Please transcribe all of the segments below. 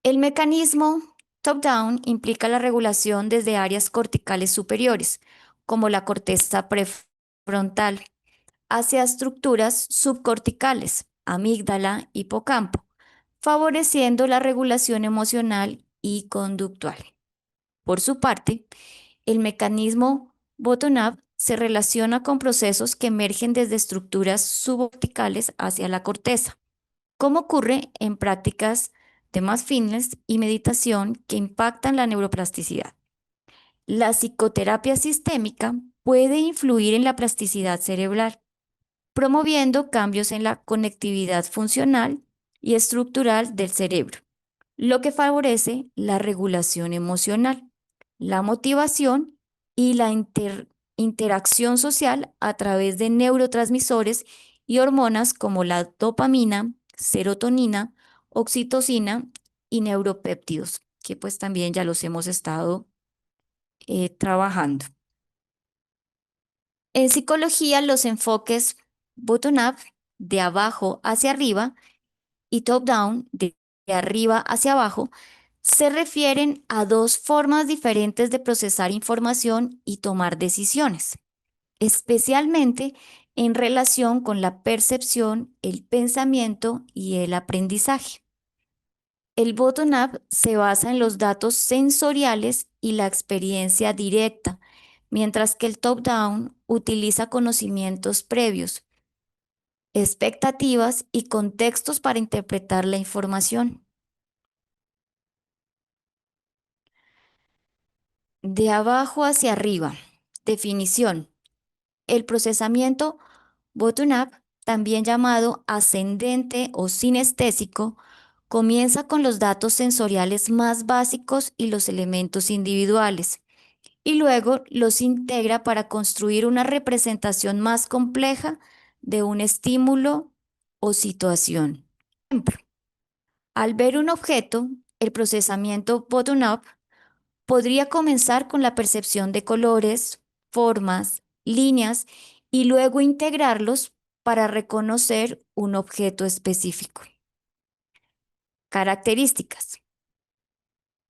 El mecanismo top-down implica la regulación desde áreas corticales superiores, como la corteza prefrontal, hacia estructuras subcorticales, amígdala, hipocampo, favoreciendo la regulación emocional y conductual. Por su parte, el mecanismo bottom-up se relaciona con procesos que emergen desde estructuras subcorticales hacia la corteza, como ocurre en prácticas de mindfulness y meditación que impactan la neuroplasticidad. La psicoterapia sistémica puede influir en la plasticidad cerebral, promoviendo cambios en la conectividad funcional y estructural del cerebro, lo que favorece la regulación emocional, la motivación y la interacción social a través de neurotransmisores y hormonas como la dopamina, serotonina, oxitocina y neuropéptidos, que pues también ya los hemos estado trabajando. En psicología, los enfoques bottom-up, de abajo hacia arriba, y top-down, de arriba hacia abajo, se refieren a dos formas diferentes de procesar información y tomar decisiones, especialmente en relación con la percepción, el pensamiento y el aprendizaje. El bottom-up se basa en los datos sensoriales y la experiencia directa, mientras que el top-down utiliza conocimientos previos, expectativas y contextos para interpretar la información. De abajo hacia arriba. Definición. El procesamiento bottom-up, también llamado ascendente o sinestésico, comienza con los datos sensoriales más básicos y los elementos individuales, y luego los integra para construir una representación más compleja de un estímulo o situación. Ejemplo, al ver un objeto, el procesamiento bottom-up podría comenzar con la percepción de colores, formas, líneas y luego integrarlos para reconocer un objeto específico. Características.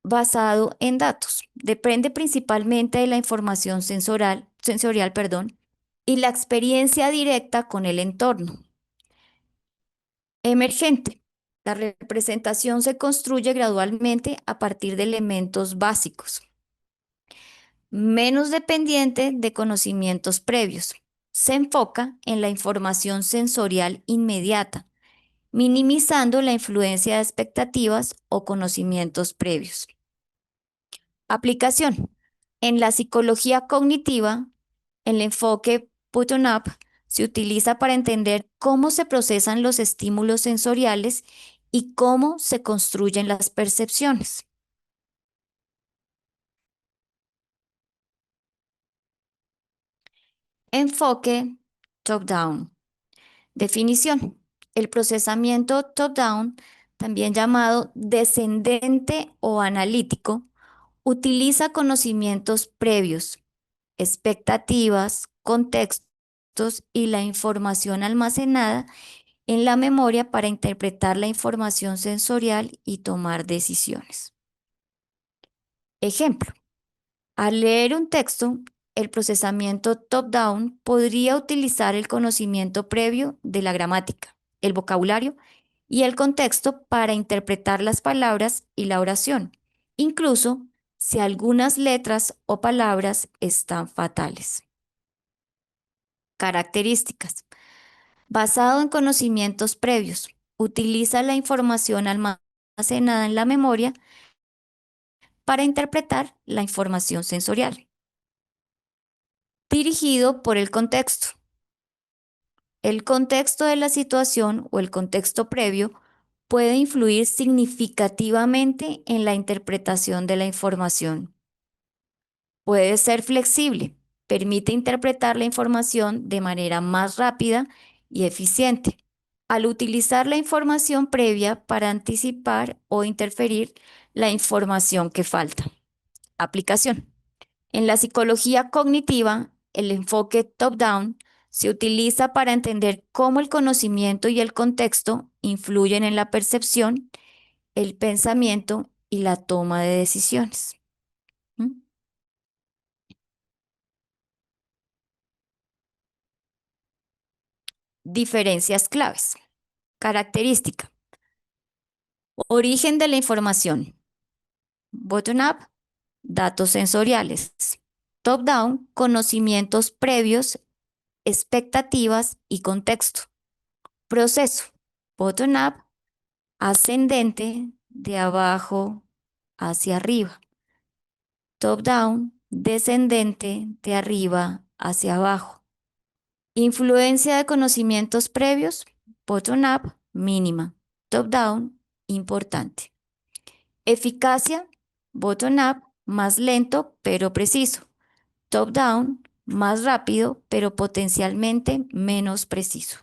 Basado en datos. Depende principalmente de la información sensorial, y la experiencia directa con el entorno. Emergente. La representación se construye gradualmente a partir de elementos básicos. Menos dependiente de conocimientos previos. Se enfoca en la información sensorial inmediata, minimizando la influencia de expectativas o conocimientos previos. Aplicación. En la psicología cognitiva, el enfoque bottom-up se utiliza para entender cómo se procesan los estímulos sensoriales y cómo se construyen las percepciones. Enfoque top-down. Definición. El procesamiento top-down, también llamado descendente o analítico, utiliza conocimientos previos, expectativas, contextos y la información almacenada en la memoria para interpretar la información sensorial y tomar decisiones. Ejemplo. Al leer un texto, el procesamiento top-down podría utilizar el conocimiento previo de la gramática, el vocabulario y el contexto para interpretar las palabras y la oración, incluso si algunas letras o palabras están fatales. Características. Basado en conocimientos previos, utiliza la información almacenada en la memoria para interpretar la información sensorial. Dirigido por el contexto. El contexto de la situación o el contexto previo puede influir significativamente en la interpretación de la información. Puede ser flexible, permite interpretar la información de manera más rápida y eficiente, al utilizar la información previa para anticipar o interferir la información que falta. Aplicación. En la psicología cognitiva, el enfoque top-down se utiliza para entender cómo el conocimiento y el contexto influyen en la percepción, el pensamiento y la toma de decisiones. ¿Mm? Diferencias claves. Característica. Origen de la información. Bottom-up, datos sensoriales. Top-down, conocimientos previos, expectativas y contexto. Proceso. Bottom-up, ascendente, de abajo hacia arriba. Top-down, descendente, de arriba hacia abajo. Influencia de conocimientos previos. Bottom-up, mínima. Top-down, importante. Eficacia. Bottom-up, más lento pero preciso. Top-down, más rápido pero potencialmente menos preciso.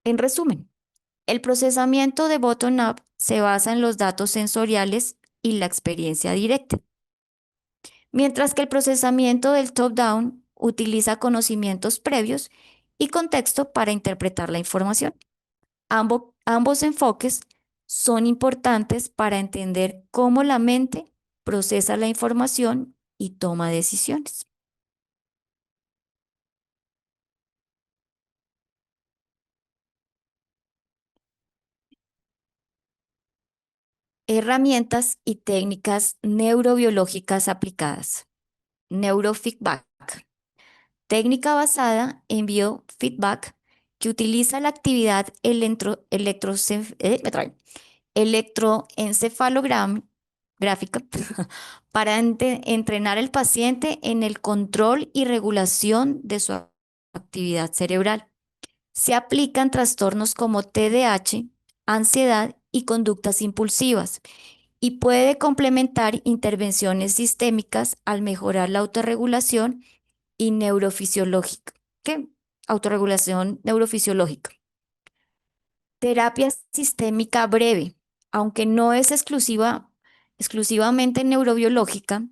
En resumen, el procesamiento de bottom-up se basa en los datos sensoriales y la experiencia directa, mientras que el procesamiento del top-down utiliza conocimientos previos y contexto para interpretar la información. Ambos enfoques son importantes para entender cómo la mente procesa la información y toma decisiones. Herramientas y técnicas neurobiológicas aplicadas. Neurofeedback. Técnica basada en biofeedback que utiliza la actividad electroencefalográfica para entrenar al paciente en el control y regulación de su actividad cerebral. Se aplican trastornos como TDAH, ansiedad y conductas impulsivas y puede complementar intervenciones sistémicas al mejorar la autorregulación y neurofisiológica. ¿Qué? Autorregulación neurofisiológica. Terapia sistémica breve, aunque no es exclusivamente neurobiológica,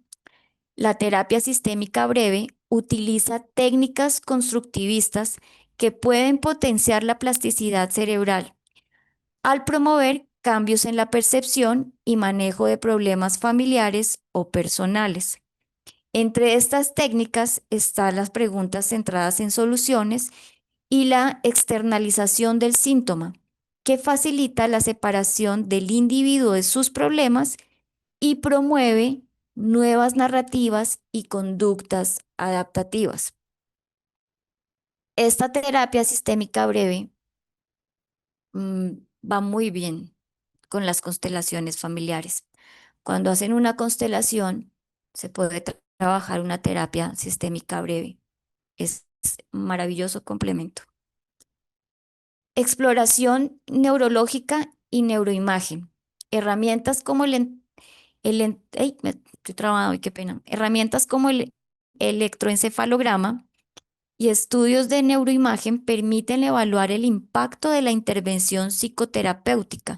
la terapia sistémica breve utiliza técnicas constructivistas que pueden potenciar la plasticidad cerebral al promover cambios en la percepción y manejo de problemas familiares o personales. Entre estas técnicas están las preguntas centradas en soluciones y la externalización del síntoma, que facilita la separación del individuo de sus problemas y promueve nuevas narrativas y conductas adaptativas. Esta terapia sistémica breve mm, va muy bien con las constelaciones familiares. Cuando hacen una constelación, se puede trabajar una terapia sistémica breve. Es maravilloso complemento. Exploración neurológica y neuroimagen. Herramientas como estoy trabado, qué pena. Herramientas como el electroencefalograma y estudios de neuroimagen permiten evaluar el impacto de la intervención psicoterapéutica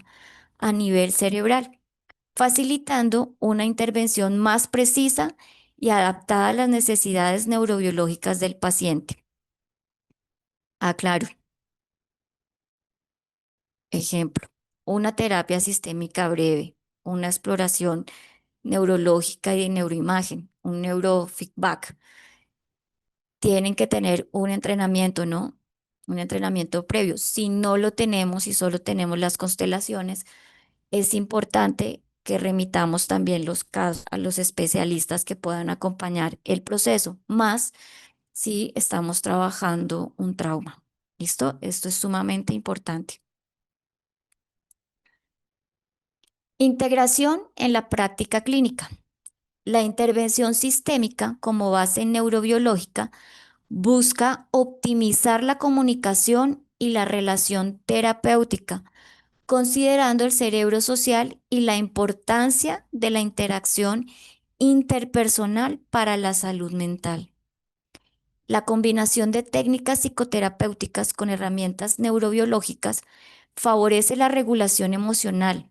a nivel cerebral, facilitando una intervención más precisa y adaptada a las necesidades neurobiológicas del paciente. Aclaro, ejemplo, una terapia sistémica breve, una exploración neurológica y de neuroimagen, un neurofeedback, tienen que tener un entrenamiento, ¿no? Un entrenamiento previo. Si no lo tenemos y solo tenemos las constelaciones, es importante que remitamos también los casos a los especialistas que puedan acompañar el proceso, más si estamos trabajando un trauma. ¿Listo? Esto es sumamente importante. Integración en la práctica clínica. La intervención sistémica como base neurobiológica busca optimizar la comunicación y la relación terapéutica, considerando el cerebro social y la importancia de la interacción interpersonal para la salud mental. La combinación de técnicas psicoterapéuticas con herramientas neurobiológicas favorece la regulación emocional,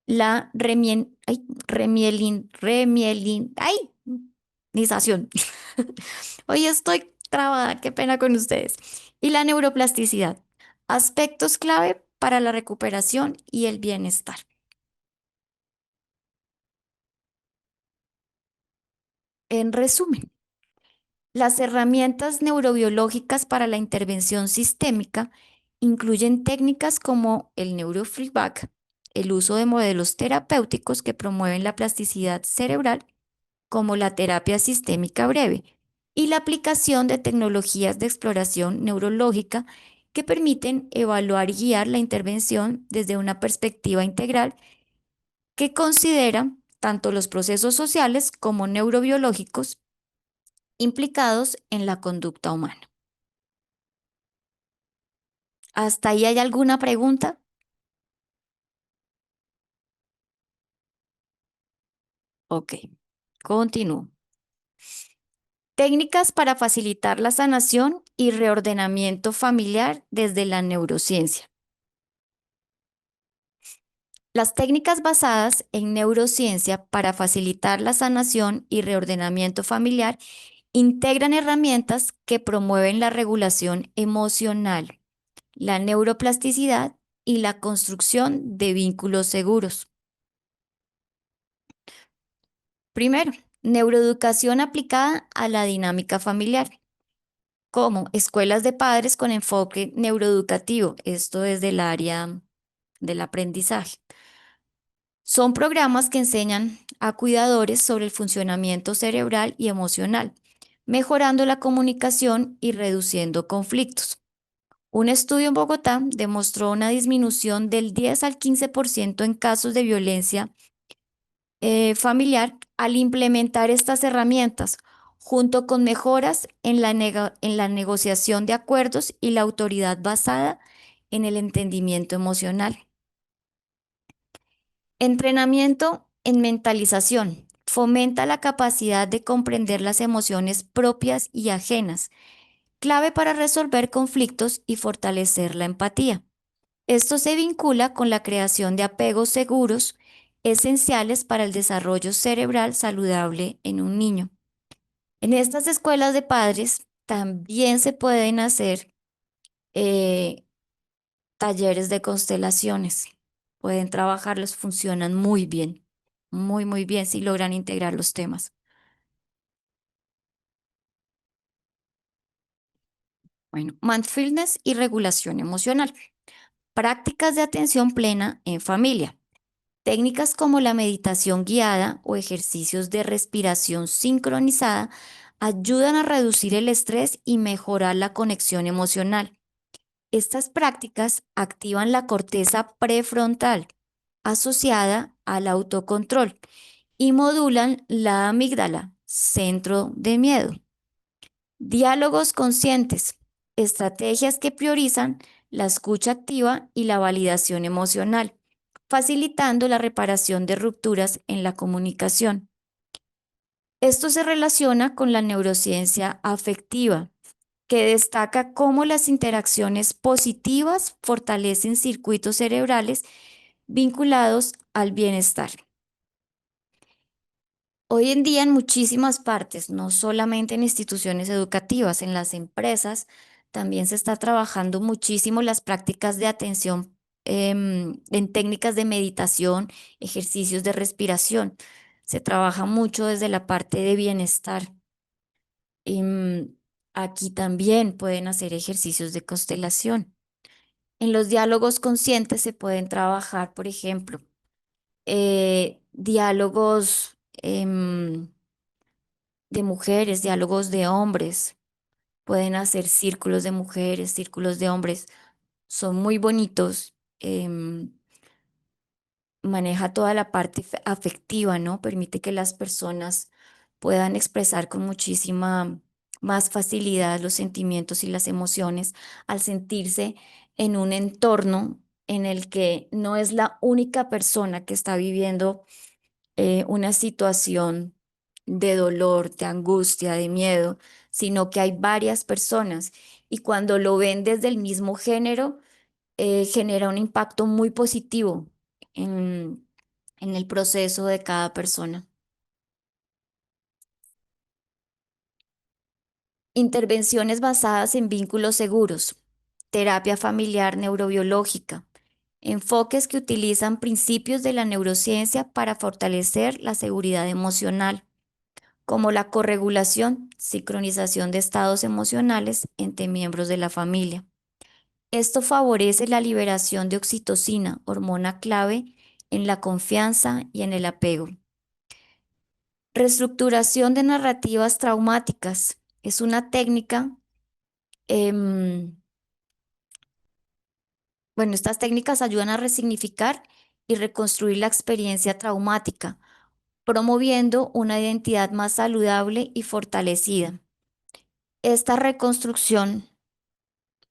la remielinización. Hoy estoy trabada, qué pena con ustedes. Y la neuroplasticidad, aspectos clave para la recuperación y el bienestar. En resumen, las herramientas neurobiológicas para la intervención sistémica incluyen técnicas como el neurofeedback, el uso de modelos terapéuticos que promueven la plasticidad cerebral, como la terapia sistémica breve, y la aplicación de tecnologías de exploración neurológica que permiten evaluar y guiar la intervención desde una perspectiva integral que considera tanto los procesos sociales como neurobiológicos implicados en la conducta humana. ¿Hasta ahí hay alguna pregunta? Ok, continúo. Técnicas para facilitar la sanación y reordenamiento familiar desde la neurociencia. Las técnicas basadas en neurociencia para facilitar la sanación y reordenamiento familiar integran herramientas que promueven la regulación emocional, la neuroplasticidad y la construcción de vínculos seguros. Primero, neuroeducación aplicada a la dinámica familiar, como escuelas de padres con enfoque neuroeducativo, esto desde el área del aprendizaje. Son programas que enseñan a cuidadores sobre el funcionamiento cerebral y emocional, mejorando la comunicación y reduciendo conflictos. Un estudio en Bogotá demostró una disminución del 10 al 15% en casos de violencia familiar al implementar estas herramientas, junto con mejoras en en la negociación de acuerdos y la autoridad basada en el entendimiento emocional. Entrenamiento en mentalización. Fomenta la capacidad de comprender las emociones propias y ajenas, clave para resolver conflictos y fortalecer la empatía. Esto se vincula con la creación de apegos seguros, esenciales para el desarrollo cerebral saludable en un niño. En estas escuelas de padres también se pueden hacer eh, talleres de constelaciones. Pueden trabajarlos, funcionan muy bien, muy bien si logran integrar los temas. Bueno, mindfulness y regulación emocional. Prácticas de atención plena en familia. Técnicas como la meditación guiada o ejercicios de respiración sincronizada ayudan a reducir el estrés y mejorar la conexión emocional. Estas prácticas activan la corteza prefrontal asociada al autocontrol y modulan la amígdala, centro de miedo. Diálogos conscientes, estrategias que priorizan la escucha activa y la validación emocional, facilitando la reparación de rupturas en la comunicación. Esto se relaciona con la neurociencia afectiva, que destaca cómo las interacciones positivas fortalecen circuitos cerebrales vinculados al bienestar. Hoy en día en muchísimas partes, no solamente en instituciones educativas, en las empresas, también se está trabajando muchísimo las prácticas de atención en técnicas de meditación, ejercicios de respiración. Se trabaja mucho desde la parte de bienestar. Aquí también pueden hacer ejercicios de constelación. En los diálogos conscientes se pueden trabajar, por ejemplo, diálogos de mujeres, diálogos de hombres. Pueden hacer círculos de mujeres, círculos de hombres. Son muy bonitos. Maneja toda la parte afectiva, ¿no? Permite que las personas puedan expresar con muchísima más facilidad los sentimientos y las emociones al sentirse en un entorno en el que no es la única persona que está viviendo una situación de dolor, de angustia, de miedo, sino que hay varias personas y cuando lo ven desde el mismo género, genera un impacto muy positivo en el proceso de cada persona. Intervenciones basadas en vínculos seguros, terapia familiar neurobiológica, enfoques que utilizan principios de la neurociencia para fortalecer la seguridad emocional, como la corregulación, sincronización de estados emocionales entre miembros de la familia. Esto favorece la liberación de oxitocina, hormona clave en la confianza y en el apego. Reestructuración de narrativas traumáticas es una técnica. em, bueno, estas técnicas ayudan a resignificar y reconstruir la experiencia traumática, promoviendo una identidad más saludable y fortalecida. Esta reconstrucción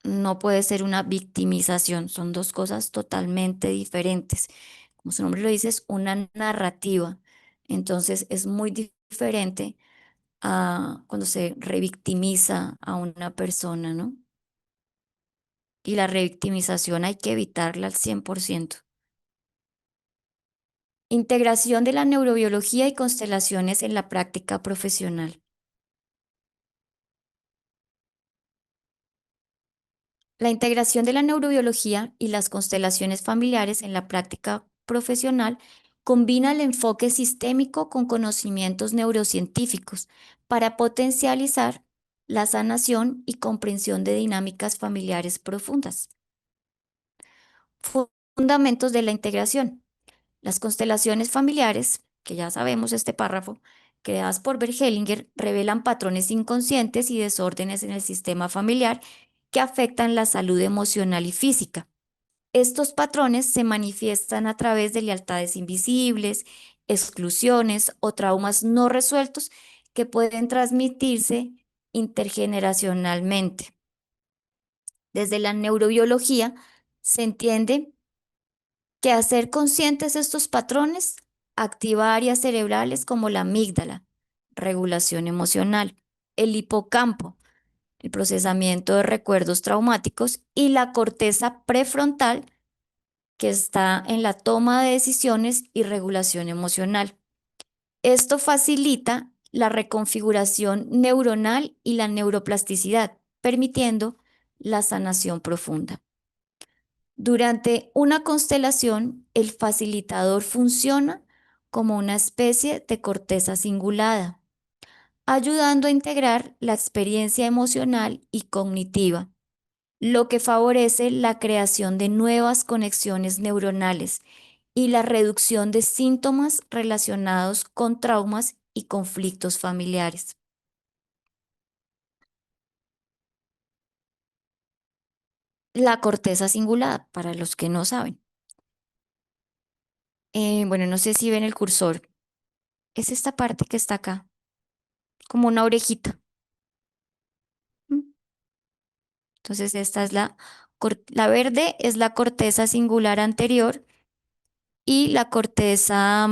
no puede ser una victimización, son dos cosas totalmente diferentes. Como su nombre lo dice, es una narrativa. Entonces es muy diferente a cuando se revictimiza a una persona, ¿no? Y la revictimización hay que evitarla al 100%. Integración de la neurobiología y constelaciones en la práctica profesional. La integración de la neurobiología y las constelaciones familiares en la práctica profesional combina el enfoque sistémico con conocimientos neurocientíficos para potencializar la sanación y comprensión de dinámicas familiares profundas. Fundamentos de la integración. Las constelaciones familiares, que ya sabemos este párrafo, creadas por Bert Hellinger, revelan patrones inconscientes y desórdenes en el sistema familiar que afectan la salud emocional y física. Estos patrones se manifiestan a través de lealtades invisibles, exclusiones o traumas no resueltos que pueden transmitirse intergeneracionalmente. Desde la neurobiología se entiende que hacer conscientes estos patrones activa áreas cerebrales como la amígdala, regulación emocional, el hipocampo, el procesamiento de recuerdos traumáticos y la corteza prefrontal que está en la toma de decisiones y regulación emocional. Esto facilita la reconfiguración neuronal y la neuroplasticidad, permitiendo la sanación profunda. Durante una constelación, el facilitador funciona como una especie de corteza cingulada, ayudando a integrar la experiencia emocional y cognitiva, lo que favorece la creación de nuevas conexiones neuronales y la reducción de síntomas relacionados con traumas y conflictos familiares. La corteza cingulada, para los que no saben. Bueno, no sé si ven el cursor. Es esta parte que está acá, como una orejita. ¿M? Entonces, esta es la verde es la corteza singular anterior y la corteza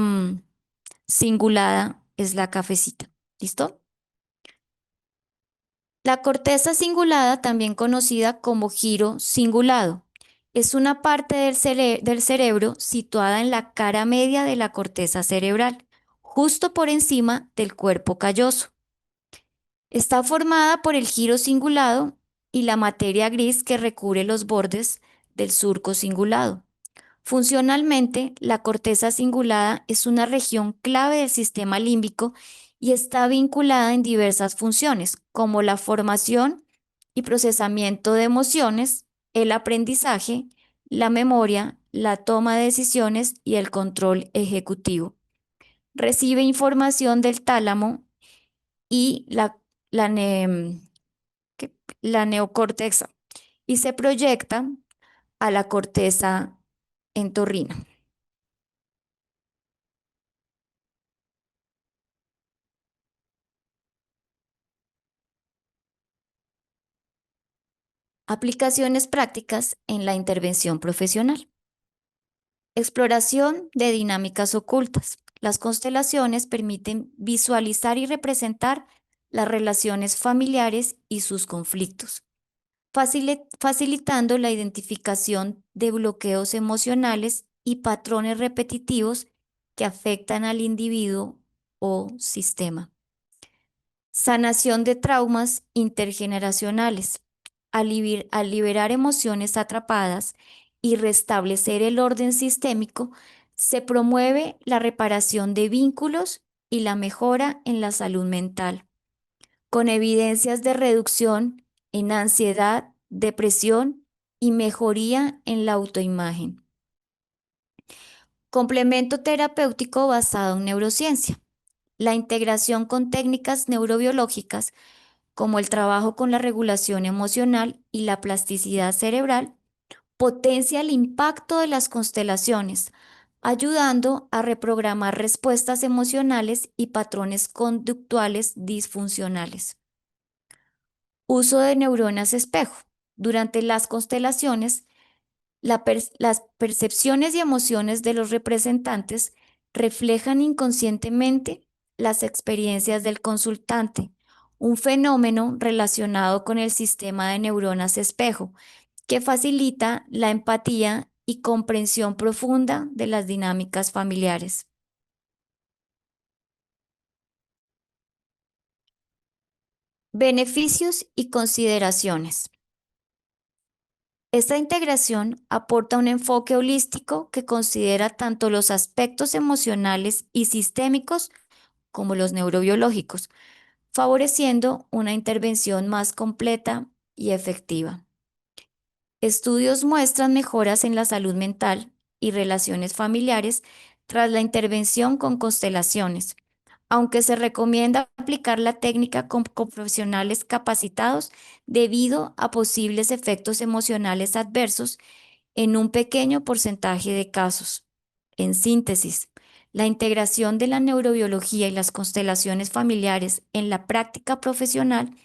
cingulada es la cafecita. ¿Listo? La corteza cingulada, también conocida como giro cingulado, es una parte del cerebro situada en la cara media de la corteza cerebral, justo por encima del cuerpo calloso. Está formada por el giro cingulado y la materia gris que recubre los bordes del surco cingulado. Funcionalmente, la corteza cingulada es una región clave del sistema límbico y está vinculada en diversas funciones, como la formación y procesamiento de emociones, el aprendizaje, la memoria, la toma de decisiones y el control ejecutivo. Recibe información del tálamo y la, ne- la neocorteza y se proyecta a la corteza entorrina. Aplicaciones prácticas en la intervención profesional. Exploración de dinámicas ocultas. Las constelaciones permiten visualizar y representar las relaciones familiares y sus conflictos, facilitando la identificación de bloqueos emocionales y patrones repetitivos que afectan al individuo o sistema. Sanación de traumas intergeneracionales. Al liberar emociones atrapadas y restablecer el orden sistémico, se promueve la reparación de vínculos y la mejora en la salud mental, con evidencias de reducción en ansiedad, depresión y mejoría en la autoimagen. Complemento terapéutico basado en neurociencia. La integración con técnicas neurobiológicas como el trabajo con la regulación emocional y la plasticidad cerebral, potencia el impacto de las constelaciones, ayudando a reprogramar respuestas emocionales y patrones conductuales disfuncionales. Uso de neuronas espejo. Durante las constelaciones, las percepciones y emociones de los representantes reflejan inconscientemente las experiencias del consultante, un fenómeno relacionado con el sistema de neuronas espejo, que facilita la empatía y comprensión profunda de las dinámicas familiares. Beneficios y consideraciones. Esta integración aporta un enfoque holístico que considera tanto los aspectos emocionales y sistémicos como los neurobiológicos, favoreciendo una intervención más completa y efectiva. Estudios muestran mejoras en la salud mental y relaciones familiares tras la intervención con constelaciones, aunque se recomienda aplicar la técnica con profesionales capacitados debido a posibles efectos emocionales adversos en un pequeño porcentaje de casos. En síntesis, la integración de la neurobiología y las constelaciones familiares en la práctica profesional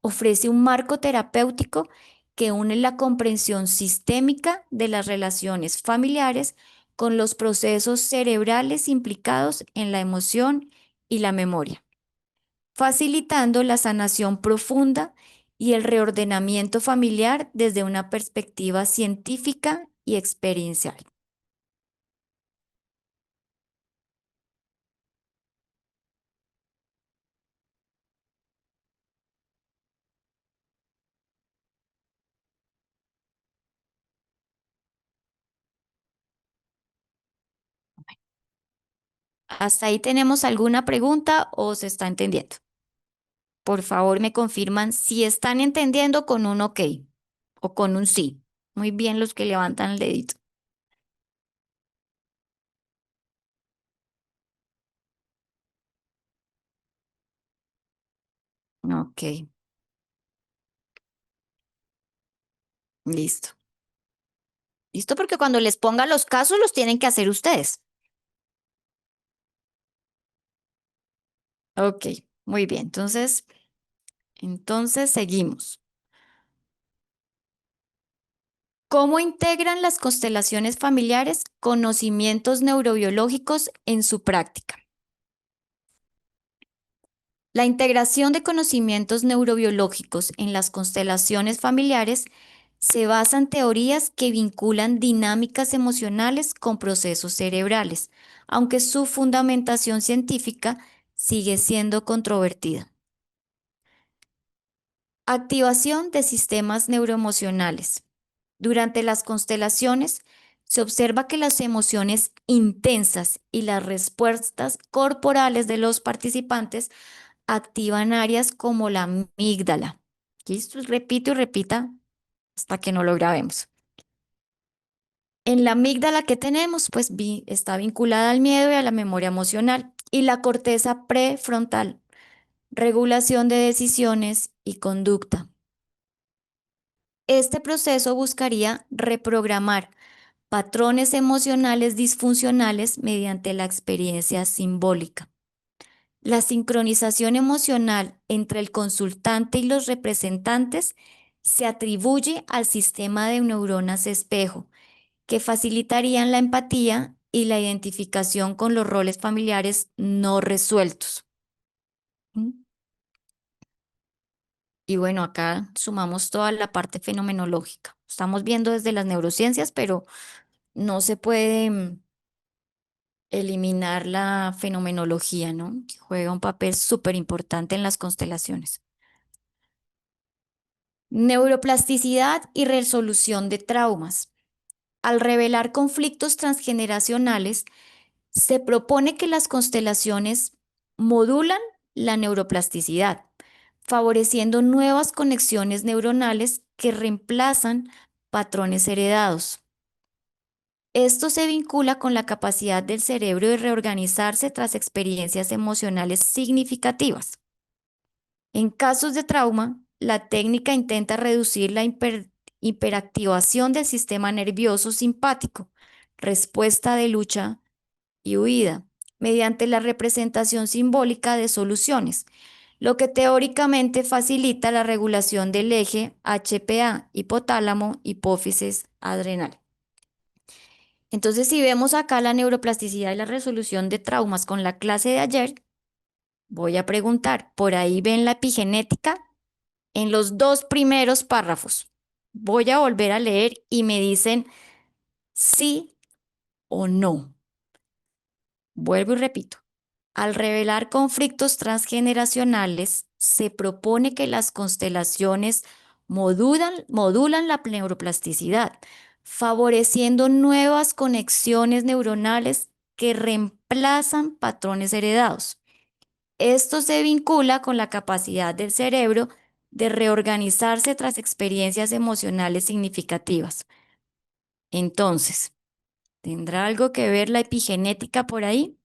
ofrece un marco terapéutico que une la comprensión sistémica de las relaciones familiares con los procesos cerebrales implicados en la emoción y la memoria, facilitando la sanación profunda y el reordenamiento familiar desde una perspectiva científica y experiencial. ¿Hasta ahí tenemos alguna pregunta o se está entendiendo? Por favor, me confirman si están entendiendo con un ok o con un sí. Muy bien los que levantan el dedito. Ok, listo. Listo porque cuando les ponga los casos los tienen que hacer ustedes. Ok, muy bien. Entonces seguimos. ¿Cómo integran las constelaciones familiares conocimientos neurobiológicos en su práctica? La integración de conocimientos neurobiológicos en las constelaciones familiares se basa en teorías que vinculan dinámicas emocionales con procesos cerebrales, aunque su fundamentación científica sigue siendo controvertida. Activación de sistemas neuroemocionales. Durante las constelaciones, se observa que las emociones intensas y las respuestas corporales de los participantes activan áreas como la amígdala. Listo, repito y repita hasta que no lo grabemos. En la amígdala que tenemos, pues está vinculada al miedo y a la memoria emocional. Y la corteza prefrontal, regulación de decisiones y conducta. Este proceso buscaría reprogramar patrones emocionales disfuncionales mediante la experiencia simbólica. La sincronización emocional entre el consultante y los representantes se atribuye al sistema de neuronas espejo, que facilitarían la empatía y la identificación con los roles familiares no resueltos. ¿Mm? Y bueno, acá sumamos toda la parte fenomenológica. Estamos viendo desde las neurociencias, pero no se puede eliminar la fenomenología, ¿no? Que juega un papel súper importante en las constelaciones. Neuroplasticidad y resolución de traumas. Al revelar conflictos transgeneracionales, se propone que las constelaciones modulan la neuroplasticidad, favoreciendo nuevas conexiones neuronales que reemplazan patrones heredados. Esto se vincula con la capacidad del cerebro de reorganizarse tras experiencias emocionales significativas. En casos de trauma, la técnica intenta reducir la hiperactivación del sistema nervioso simpático, respuesta de lucha y huida, mediante la representación simbólica de soluciones, lo que teóricamente facilita la regulación del eje HPA, hipotálamo, hipófisis, adrenal. Entonces, si vemos acá la neuroplasticidad y la resolución de traumas con la clase de ayer, voy a preguntar, ¿por ahí ven la epigenética? En los dos primeros párrafos. Voy a volver a leer y me dicen sí o no. Vuelvo y repito. Al revelar conflictos transgeneracionales, se propone que las constelaciones modulan la neuroplasticidad, favoreciendo nuevas conexiones neuronales que reemplazan patrones heredados. Esto se vincula con la capacidad del cerebro de reorganizarse tras experiencias emocionales significativas. Entonces, ¿tendrá algo que ver la epigenética por ahí?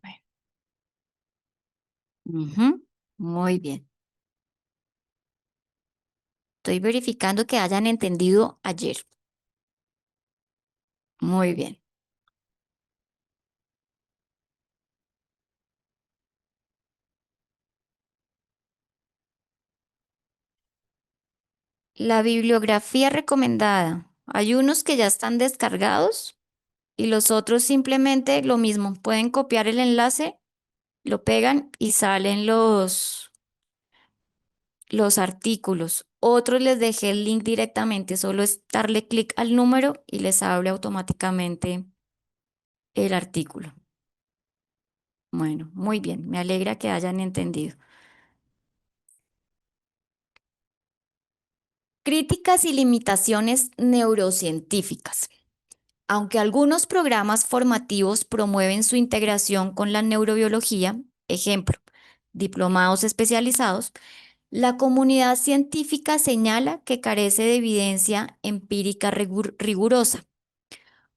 Bueno, ujú, muy bien. Estoy verificando que hayan entendido ayer. Muy bien. La bibliografía recomendada. Hay unos que ya están descargados y los otros simplemente lo mismo. Pueden copiar el enlace, lo pegan y salen los artículos. Otros les dejé el link directamente, solo es darle clic al número y les abre automáticamente el artículo. Bueno, muy bien, me alegra que hayan entendido. Críticas y limitaciones neurocientíficas. Aunque algunos programas formativos promueven su integración con la neurobiología, ejemplo, diplomados especializados, la comunidad científica señala que carece de evidencia empírica rigurosa.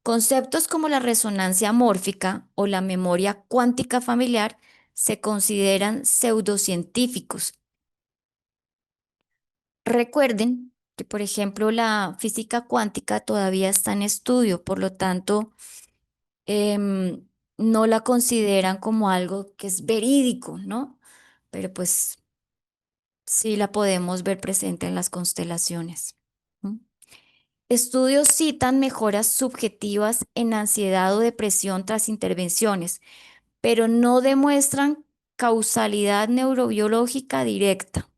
Conceptos como la resonancia mórfica o la memoria cuántica familiar se consideran pseudocientíficos. Recuerden que, por ejemplo, la física cuántica todavía está en estudio, por lo tanto, em, no la consideran como algo que es verídico, ¿no? Pero pues sí la podemos ver presente en las constelaciones. ¿M? Estudios citan mejoras subjetivas en ansiedad o depresión tras intervenciones, pero no demuestran causalidad neurobiológica directa.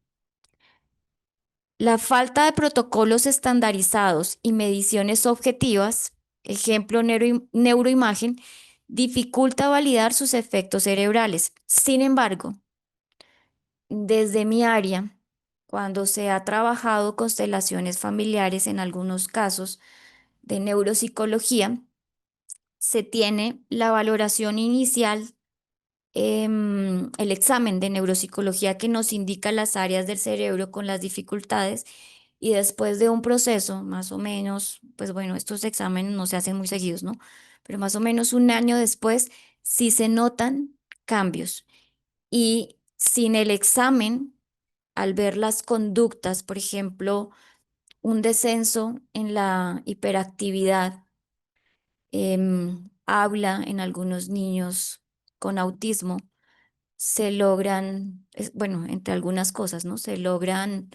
La falta de protocolos estandarizados y mediciones objetivas, ejemplo neuroimagen, dificulta validar sus efectos cerebrales. Sin embargo, desde mi área, cuando se ha trabajado constelaciones familiares en algunos casos de neuropsicología, se tiene la valoración inicial, el examen de neuropsicología que nos indica las áreas del cerebro con las dificultades y después de un proceso, más o menos, pues bueno, estos exámenes no se hacen muy seguidos, ¿no? Pero más o menos un año después sí se notan cambios y sin el examen, al ver las conductas, por ejemplo, un descenso en la hiperactividad, habla en algunos niños con autismo, se logran, bueno, entre algunas cosas, ¿no? Se logran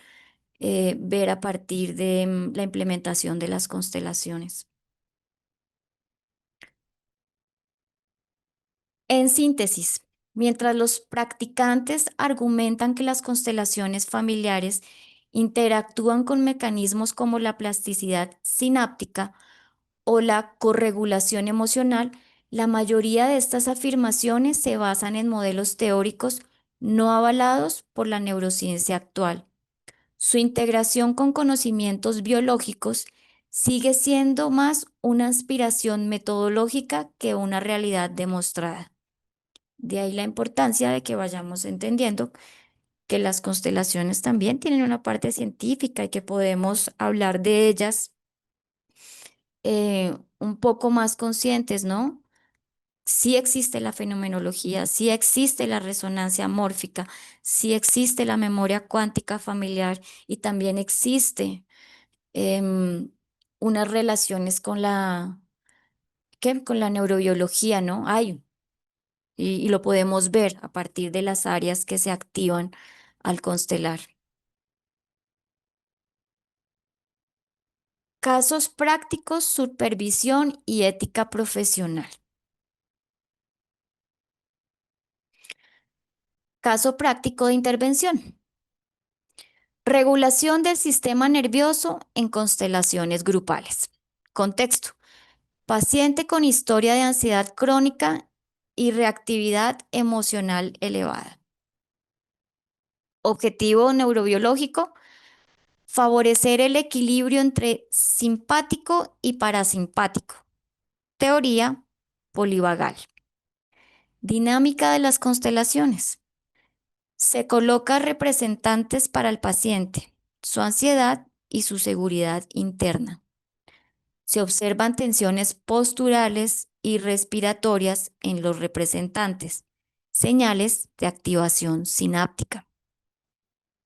ver a partir de la implementación de las constelaciones. En síntesis, mientras los practicantes argumentan que las constelaciones familiares interactúan con mecanismos como la plasticidad sináptica o la corregulación emocional, la mayoría de estas afirmaciones se basan en modelos teóricos no avalados por la neurociencia actual. Su integración con conocimientos biológicos sigue siendo más una aspiración metodológica que una realidad demostrada. De ahí la importancia de que vayamos entendiendo que las constelaciones también tienen una parte científica y que podemos hablar de ellas un poco más conscientes, ¿no? Sí existe la fenomenología, sí existe la resonancia mórfica, sí existe la memoria cuántica familiar y también existe em, unas relaciones con ¿qué? Con la neurobiología, ¿no? Hay, y lo podemos ver a partir de las áreas que se activan al constelar. Casos prácticos, supervisión y ética profesional. Caso práctico de intervención. Regulación del sistema nervioso en constelaciones grupales. Contexto. Paciente con historia de ansiedad crónica y reactividad emocional elevada. Objetivo neurobiológico. Favorecer el equilibrio entre simpático y parasimpático. Teoría polivagal. Dinámica de las constelaciones. Se coloca representantes para el paciente, su ansiedad y su seguridad interna. Se observan tensiones posturales y respiratorias en los representantes, señales de activación sináptica.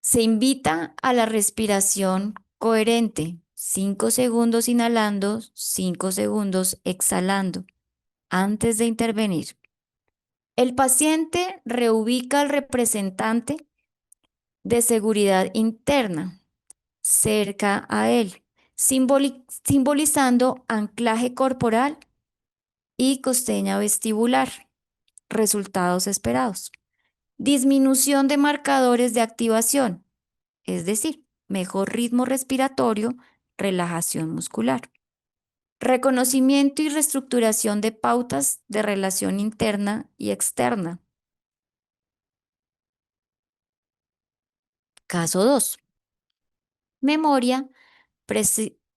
Se invita a la respiración coherente, 5 segundos inhalando, 5 segundos exhalando, antes de intervenir. El paciente reubica al representante de seguridad interna cerca a él, simbolizando anclaje corporal y costeña vestibular. Resultados esperados. Disminución de marcadores de activación, es decir, mejor ritmo respiratorio, relajación muscular. Reconocimiento y reestructuración de pautas de relación interna y externa. Caso 2. Memoria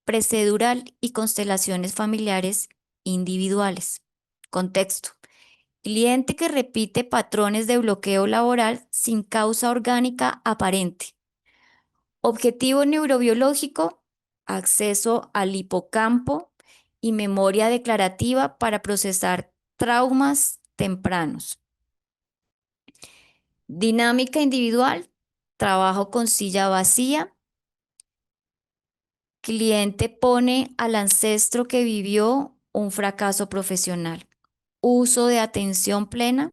procedural y constelaciones familiares individuales. Contexto. Cliente que repite patrones de bloqueo laboral sin causa orgánica aparente. Objetivo neurobiológico, acceso al hipocampo y memoria declarativa para procesar traumas tempranos. Dinámica individual, trabajo con silla vacía. Cliente pone al ancestro que vivió un fracaso profesional. Uso de atención plena,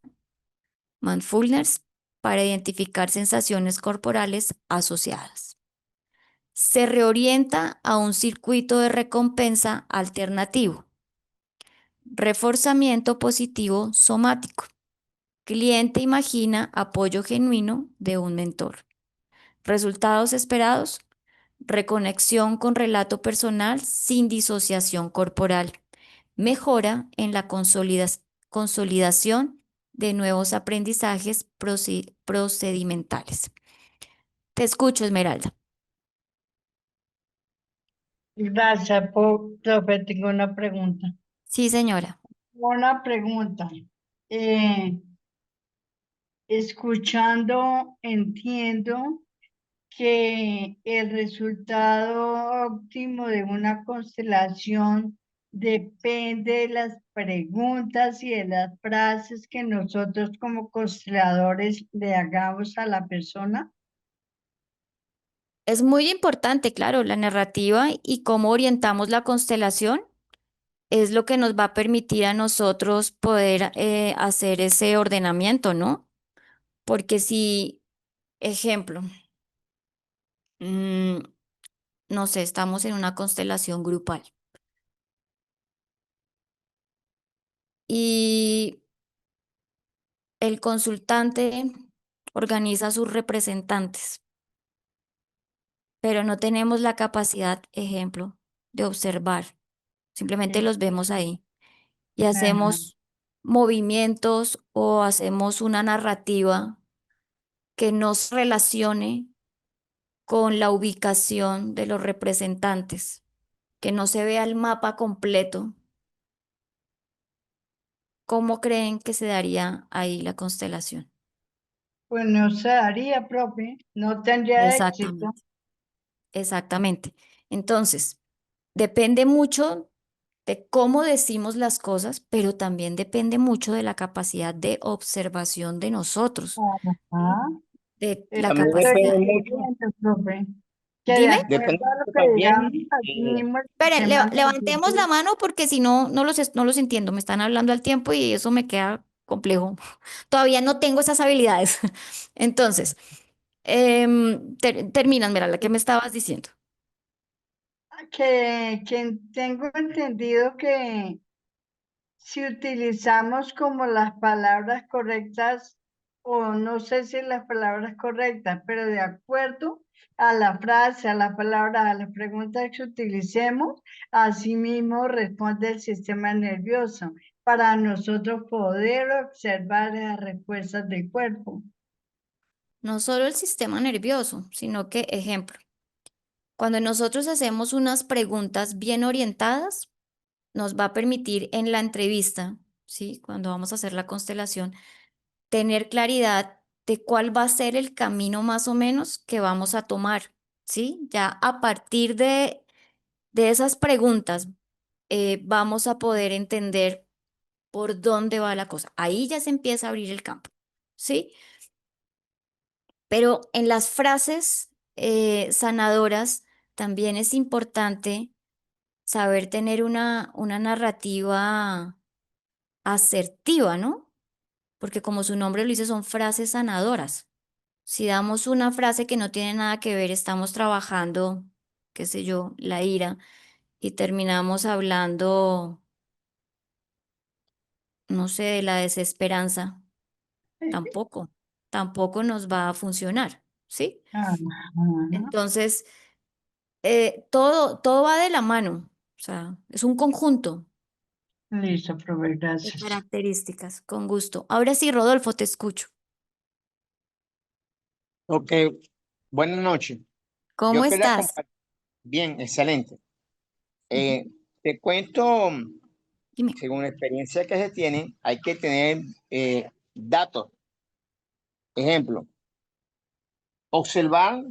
mindfulness, para identificar sensaciones corporales asociadas. Se reorienta a un circuito de recompensa alternativo. Reforzamiento positivo somático. Cliente imagina apoyo genuino de un mentor. Resultados esperados. Reconexión con relato personal sin disociación corporal. Mejora en la consolidación de nuevos aprendizajes procedimentales. Te escucho, Esmeralda. Gracias, profe. Tengo una pregunta. Sí, señora. Una pregunta. Eh, Escuchando, entiendo que el resultado óptimo de una constelación depende de las preguntas y de las frases que nosotros como consteladores le hagamos a la persona. Es muy importante, claro, la narrativa y cómo orientamos la constelación es lo que nos va a permitir a nosotros poder hacer ese ordenamiento, ¿no? Porque si, ejemplo, mm, no sé, estamos en una constelación grupal y El consultante organiza a sus representantes, pero no tenemos la capacidad, ejemplo, de observar. Simplemente Sí. los vemos ahí y Ajá. hacemos movimientos o hacemos una narrativa que nos relacione con la ubicación de los representantes, que no se vea el mapa completo. ¿Cómo creen que se daría ahí la constelación? Pues no se daría, profe, no tendría éxito. Exactamente, exactamente. Entonces, depende mucho de cómo decimos las cosas, pero también depende mucho de la capacidad de observación de nosotros, ¿sí? Ajá. De Eso la También estoy depende capacidad. mucho, entendiendo, profe. Que de Dime. acuerdo depende a lo mucho que también, digamos, así mismo el Esperen, sistema levantemos la nervioso. mano porque si no, no los entiendo. Me están hablando al tiempo y eso me queda complejo. Todavía no tengo esas habilidades. Entonces, terminan, mira, la que me estabas diciendo. Que tengo entendido que si utilizamos como las palabras correctas, o no sé si las palabras correctas, pero de acuerdo a la frase, a la palabra, a las preguntas que utilicemos, así mismo responde el sistema nervioso para nosotros poder observar las respuestas del cuerpo. No solo el sistema nervioso, sino que, ejemplo, cuando nosotros hacemos unas preguntas bien orientadas, nos va a permitir en la entrevista, ¿sí? Cuando vamos a hacer la constelación, tener claridad de cuál va a ser el camino más o menos que vamos a tomar, ¿sí? Ya a partir de esas preguntas, vamos a poder entender por dónde va la cosa. Ahí ya se empieza a abrir el campo, ¿sí? Pero en las frases sanadoras también es importante saber tener una narrativa asertiva, ¿no? Porque como su nombre lo dice, son frases sanadoras. Si damos una frase que no tiene nada que ver, estamos trabajando, qué sé yo, la ira, y terminamos hablando, no sé, de la desesperanza, tampoco, tampoco nos va a funcionar, ¿sí? Ajá. Entonces, todo va de la mano, o sea, es un conjunto Listo, profe, de gracias. características, con gusto. Ahora sí, Rodolfo, te escucho. ok, buenas noches. ¿Cómo Yo quería estás? compartir, bien, excelente. Ujú. Te cuento, Dime. según la experiencia que se tiene, hay que tener datos. Ejemplo, observar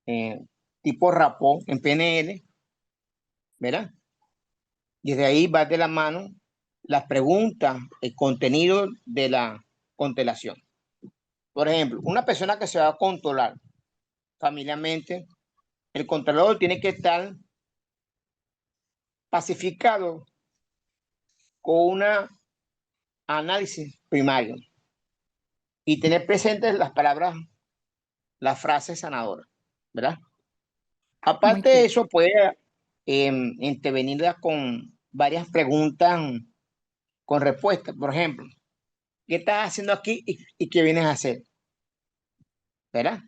eh, tipo rapó en PNL, ¿verdad? Y desde ahí va de la mano las preguntas, el contenido de la constelación. Por ejemplo, una persona que se va a controlar familiarmente, el controlador tiene que estar pacificado con un análisis primario y tener presentes las palabras, las frases sanadoras, ¿verdad? Muy Aparte de bien. eso, puede intervenir con varias preguntas con respuestas. Por ejemplo, ¿qué estás haciendo aquí y qué vienes a hacer? ¿Verdad?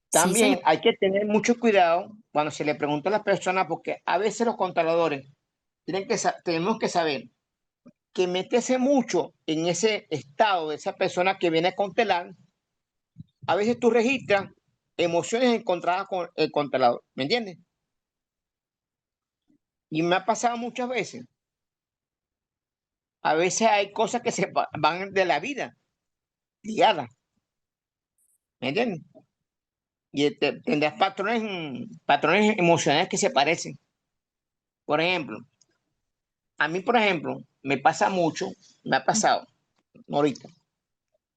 Sí, señor. También hay que tener mucho cuidado cuando se le pregunta a las personas, porque a veces los controladores tenemos que saber que meterse mucho en ese estado de esa persona que viene a constelar, a veces tú registras emociones encontradas con el constelador, ¿me entiendes? Y me ha pasado muchas veces. A veces hay cosas que van de la vida, ligadas, ¿me entiendes? Y tendrás patrones emocionales que se parecen. Por ejemplo, a mí, por ejemplo, me pasa mucho, me ha pasado ahorita.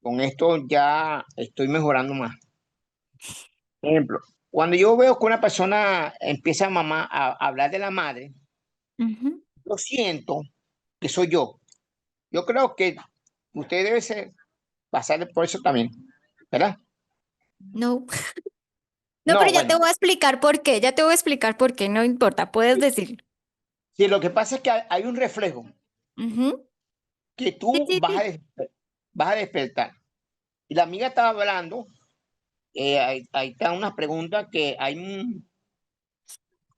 Con esto ya estoy mejorando más. Ejemplo, cuando yo veo que una persona empieza a hablar de la madre, Ujú. yo siento que soy yo. Yo creo que usted debe pasar por eso también, ¿verdad? No. No, pero No, ya te bueno, voy a explicar por qué, ya te voy a explicar por qué, no importa, puedes decir. si lo que pasa es que hay un reflejo Ujú. que Sí, tú sí, vas a sí. decir. vas a despertar. Y la amiga estaba hablando, ahí están unas preguntas que hay,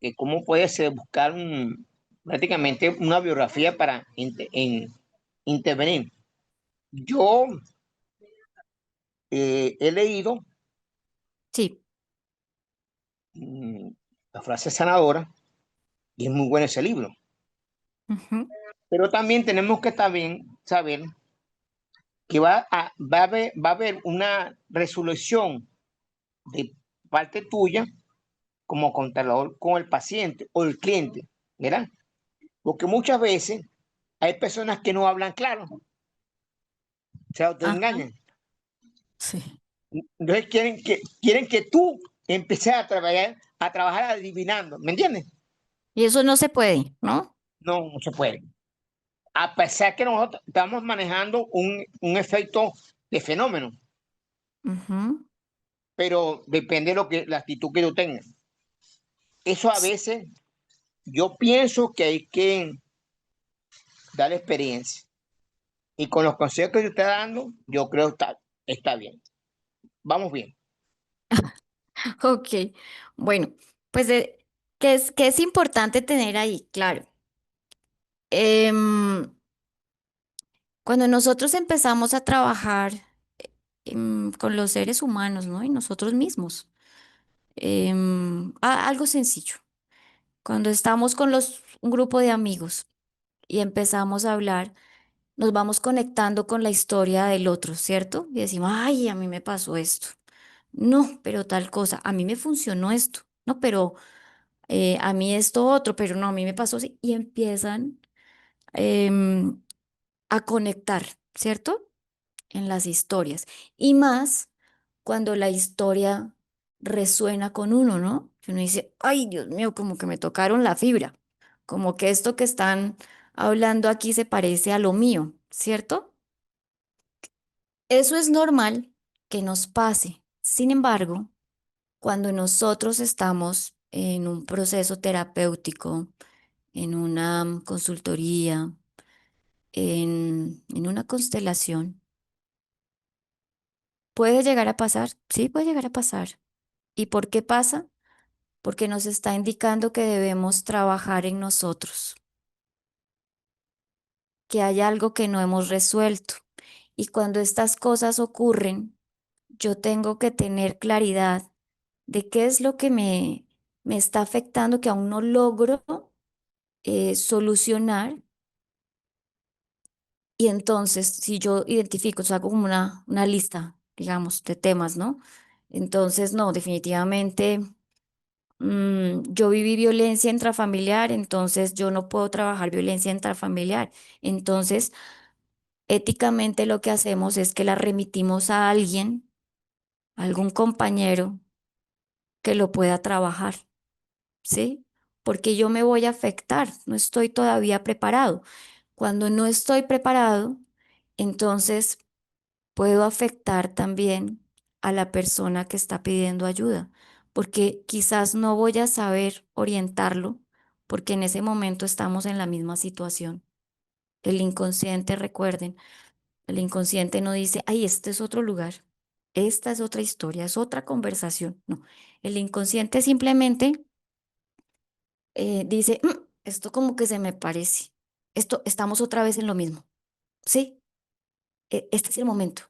que cómo puedes buscar prácticamente una biografía para intervenir. Yo he leído Sí. mm, la frase sanadora y es muy bueno ese libro, Ujú. pero también tenemos que también saber que va a haber una resolución de parte tuya como contador con el paciente o el cliente, ¿verdad? Porque muchas veces hay personas que no hablan claro, se Ajá. autoengañan. Sí. Entonces quieren que tú empieces a trabajar adivinando, ¿me entiendes? Y eso no se puede, ¿no? No, no se puede. A pesar que nosotros estamos manejando un efecto de fenómeno, Ujú. pero depende de la actitud que tú tengas. Eso a Sí. veces yo pienso que hay que dar experiencia. Y con los consejos que yo estoy dando, yo creo que está bien. Vamos bien. Ok. Bueno, pues que es importante tener ahí, claro. Em, Cuando nosotros empezamos a trabajar con los seres humanos, ¿no? Y nosotros mismos, algo sencillo. Cuando estamos con un grupo de amigos y empezamos a hablar, nos vamos conectando con la historia del otro, ¿cierto? Y decimos, ay, a mí me pasó esto. No, pero tal cosa, a mí me funcionó esto. No, pero a mí esto otro, pero no, a mí me pasó así. Y empiezan em, a conectar, ¿cierto? En las historias. Y más cuando la historia resuena con uno, ¿no? Que uno dice, ay, Dios mío, como que me tocaron la fibra, como que esto que están hablando aquí se parece a lo mío, ¿cierto? Eso es normal que nos pase. Sin embargo, cuando nosotros estamos en un proceso terapéutico, en una consultoría, en una constelación, puede llegar a pasar, sí, puede llegar a pasar. ¿Y por qué pasa? Porque nos está indicando que debemos trabajar en nosotros, que hay algo que no hemos resuelto. Y cuando estas cosas ocurren, yo tengo que tener claridad de qué es lo que me está afectando, que aún no logro solucionar. Y entonces, si yo identifico, o sea, hago como una lista, digamos, de temas, ¿no? Entonces, no, definitivamente. Yo viví violencia intrafamiliar, entonces yo no puedo trabajar violencia intrafamiliar. Entonces, éticamente lo que hacemos es que la remitimos a alguien, a algún compañero que lo pueda trabajar, ¿sí? Porque yo me voy a afectar, no estoy todavía preparado. Cuando no estoy preparado, entonces puedo afectar también a la persona que está pidiendo ayuda, porque quizás no voy a saber orientarlo, porque en ese momento estamos en la misma situación. El inconsciente, recuerden, el inconsciente no dice, ay, este es otro lugar, esta es otra historia, es otra conversación. No, el inconsciente simplemente dice, esto como que se me parece, esto, estamos otra vez en lo mismo, ¿sí? Este es el momento,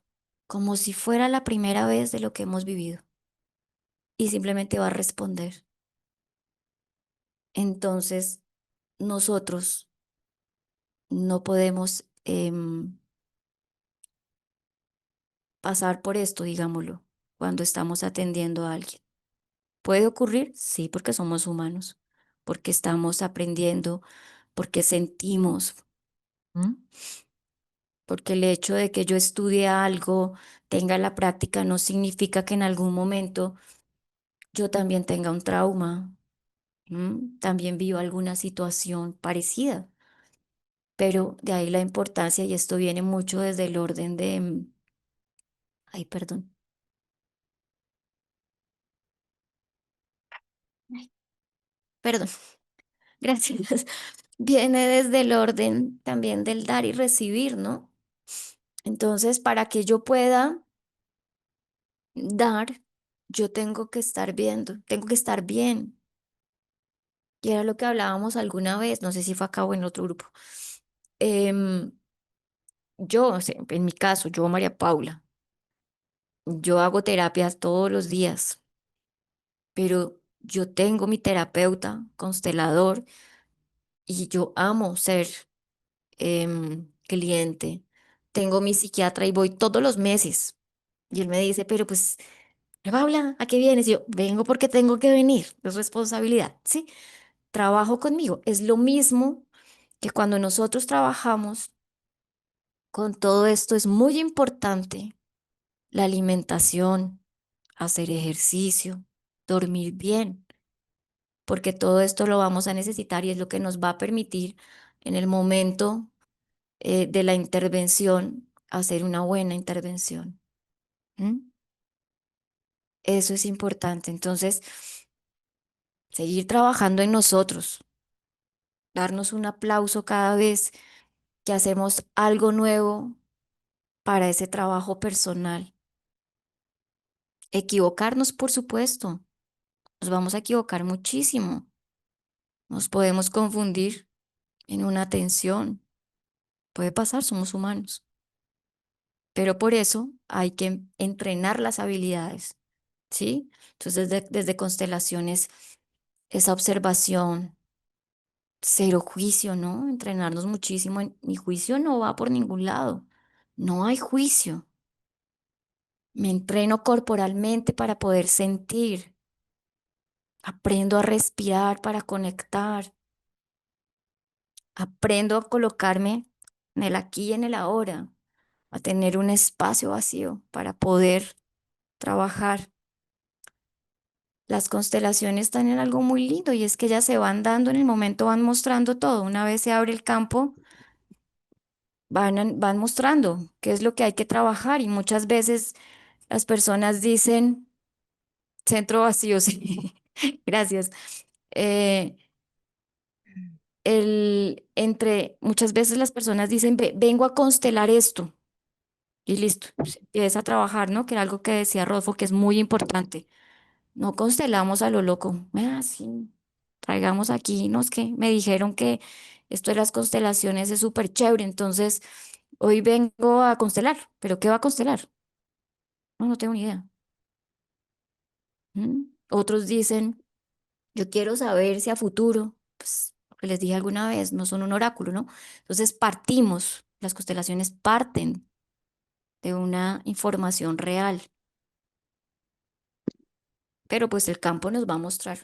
como si fuera la primera vez de lo que hemos vivido y simplemente va a responder. Entonces, nosotros no podemos pasar por esto, digámoslo, cuando estamos atendiendo a alguien. ¿Puede ocurrir? Sí, porque somos humanos, porque estamos aprendiendo, porque sentimos, ¿m? Porque el hecho de que yo estudie algo, tenga la práctica, no significa que en algún momento yo también tenga un trauma. También vivo alguna situación parecida, pero de ahí la importancia, y esto viene mucho desde el orden de, ay, perdón, ay, perdón, gracias, viene desde el orden también del dar y recibir, ¿no? Entonces, para que yo pueda dar, yo tengo que estar viendo, tengo que estar bien. Y era lo que hablábamos alguna vez, no sé si fue acá o en otro grupo. Em, yo, o sea, en mi caso, yo, María Paula, yo hago terapias todos los días, pero yo tengo mi terapeuta constelador y yo amo ser cliente. Tengo mi psiquiatra y voy todos los meses. Y él me dice, pero pues, Paula, ¿a qué vienes? Y yo, vengo porque tengo que venir, es responsabilidad, ¿sí? Trabajo conmigo. Es lo mismo que cuando nosotros trabajamos con todo esto, es muy importante la alimentación, hacer ejercicio, dormir bien, porque todo esto lo vamos a necesitar y es lo que nos va a permitir en el momento de la intervención hacer una buena intervención. ¿M? Eso es importante. Entonces, seguir trabajando en nosotros, darnos un aplauso cada vez que hacemos algo nuevo para ese trabajo personal. Equivocarnos, por supuesto, nos vamos a equivocar muchísimo. Nos podemos confundir en una tensión. Puede pasar, somos humanos. Pero por eso hay que entrenar las habilidades, ¿sí? Entonces, desde constelaciones, esa observación, cero juicio, ¿no? Entrenarnos muchísimo. Mi juicio no va por ningún lado. No hay juicio. Me entreno corporalmente para poder sentir. Aprendo a respirar para conectar. Aprendo a colocarme en el aquí y en el ahora, a tener un espacio vacío para poder trabajar. Las constelaciones están en algo muy lindo y es que ellas se van dando en el momento, van mostrando todo. Una vez se abre el campo, van mostrando qué es lo que hay que trabajar y muchas veces las personas dicen, centro vacío, sí, gracias. Eh, muchas veces las personas dicen, Vengo a constelar esto y listo, se empieza a trabajar, ¿no? Que era algo que decía Rodolfo, que es muy importante. No constelamos a lo loco. Sí, traigamos aquí, no es que me dijeron que esto de las constelaciones es súper chévere, entonces hoy vengo a constelar, pero ¿qué va a constelar? No, no tengo ni idea. Otros dicen, yo quiero saber si a futuro, pues, lo que les dije alguna vez, no son un oráculo, ¿no? Entonces partimos, las constelaciones parten de una información real, pero pues el campo nos va a mostrar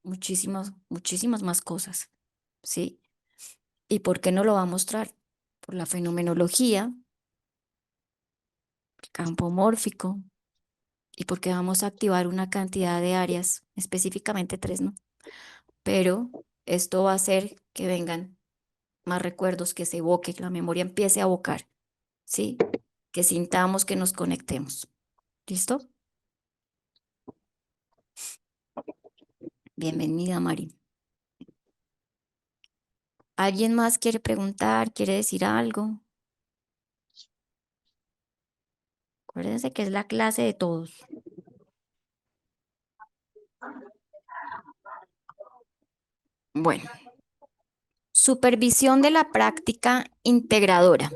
muchísimas, muchísimas más cosas, ¿sí? ¿Y por qué no lo va a mostrar? Por la fenomenología, el campo mórfico, y porque vamos a activar una cantidad de áreas, específicamente tres, ¿no? Pero esto va a hacer que vengan más recuerdos, que se evoque, que la memoria empiece a evocar, ¿sí? Que sintamos que nos conectemos. ¿Listo? Bienvenida, Mari. ¿Alguien más quiere preguntar, quiere decir algo? Acuérdense que es la clase de todos. Bueno, supervisión de la práctica integradora.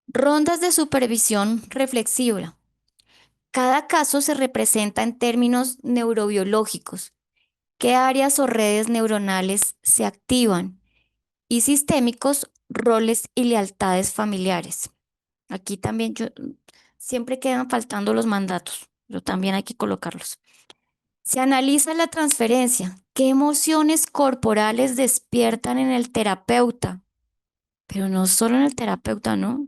Rondas de supervisión reflexiva. Cada caso se representa en términos neurobiológicos. ¿Qué áreas o redes neuronales se activan? Y sistémicos, roles y lealtades familiares. Aquí también siempre quedan faltando los mandatos, pero también hay que colocarlos. Se analiza la transferencia. ¿Qué emociones corporales despiertan en el terapeuta? Pero no solo en el terapeuta, ¿no?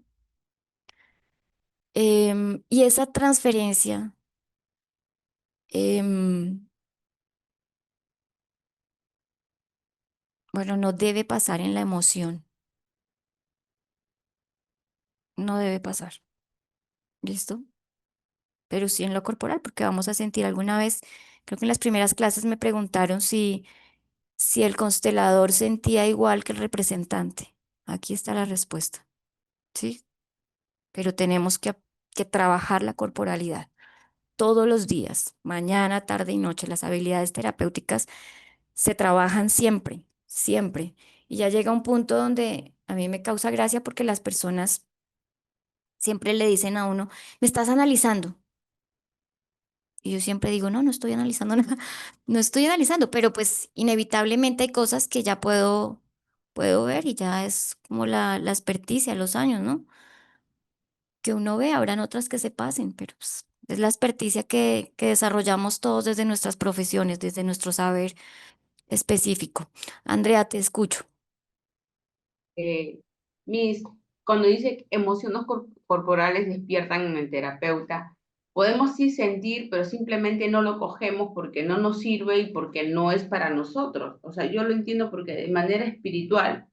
Y esa transferencia, em, bueno, no debe pasar en la emoción, no debe pasar, ¿listo? Pero sí en lo corporal, porque vamos a sentir alguna vez, creo que en las primeras clases me preguntaron si el constelador sentía igual que el representante. Aquí está la respuesta, ¿sí? Pero tenemos que trabajar la corporalidad todos los días, mañana, tarde y noche. Las habilidades terapéuticas se trabajan siempre, siempre. Y ya llega un punto donde a mí me causa gracia porque las personas siempre le dicen a uno, me estás analizando. Y yo siempre digo, no, no estoy analizando nada, no estoy analizando, pero pues inevitablemente hay cosas que ya puedo ver y ya es como la experticia, los años, ¿no? Que uno ve, habrán otras que se pasen, pero pues, es la experticia que desarrollamos todos desde nuestras profesiones, desde nuestro saber específico. Andrea, te escucho. eh, mis, cuando dice que emociones corporales despiertan en el terapeuta, podemos sí sentir, pero simplemente no lo cogemos porque no nos sirve y porque no es para nosotros. O sea, yo lo entiendo porque de manera espiritual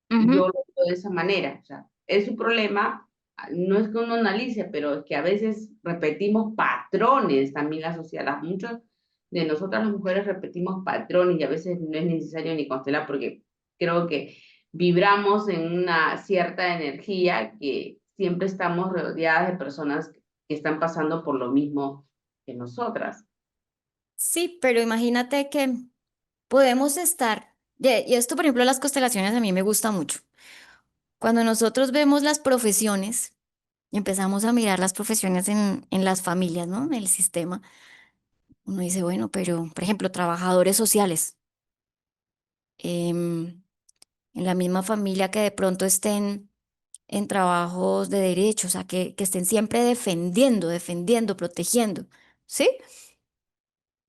yo Ujú. lo veo de esa manera. O sea, es un problema, no es que uno analice, pero es que a veces repetimos patrones también la sociedad. Muchos de nosotras las mujeres repetimos patrones y a veces no es necesario ni constelar porque creo que vibramos en una cierta energía que siempre estamos rodeadas de personas que están pasando por lo mismo que nosotras. Sí, pero imagínate que podemos estar, y esto por ejemplo las constelaciones a mí me gusta mucho. Cuando nosotros vemos las profesiones y empezamos a mirar las profesiones en las familias, ¿no? En el sistema, uno dice, bueno, pero por ejemplo, trabajadores sociales, en la misma familia que de pronto estén en trabajos de derecho, o sea, que estén siempre defendiendo, protegiendo, ¿sí?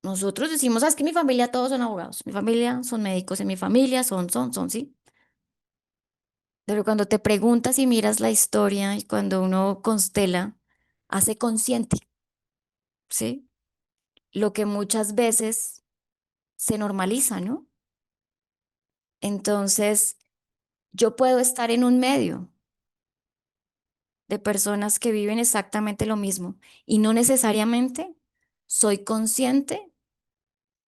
Nosotros decimos, ah, es que mi familia todos son abogados, mi familia son médicos, en mi familia son, ¿sí? Pero cuando te preguntas y miras la historia y cuando uno constela, hace consciente, ¿sí? Lo que muchas veces se normaliza, ¿no? Entonces, yo puedo estar en un medio de personas que viven exactamente lo mismo y no necesariamente soy consciente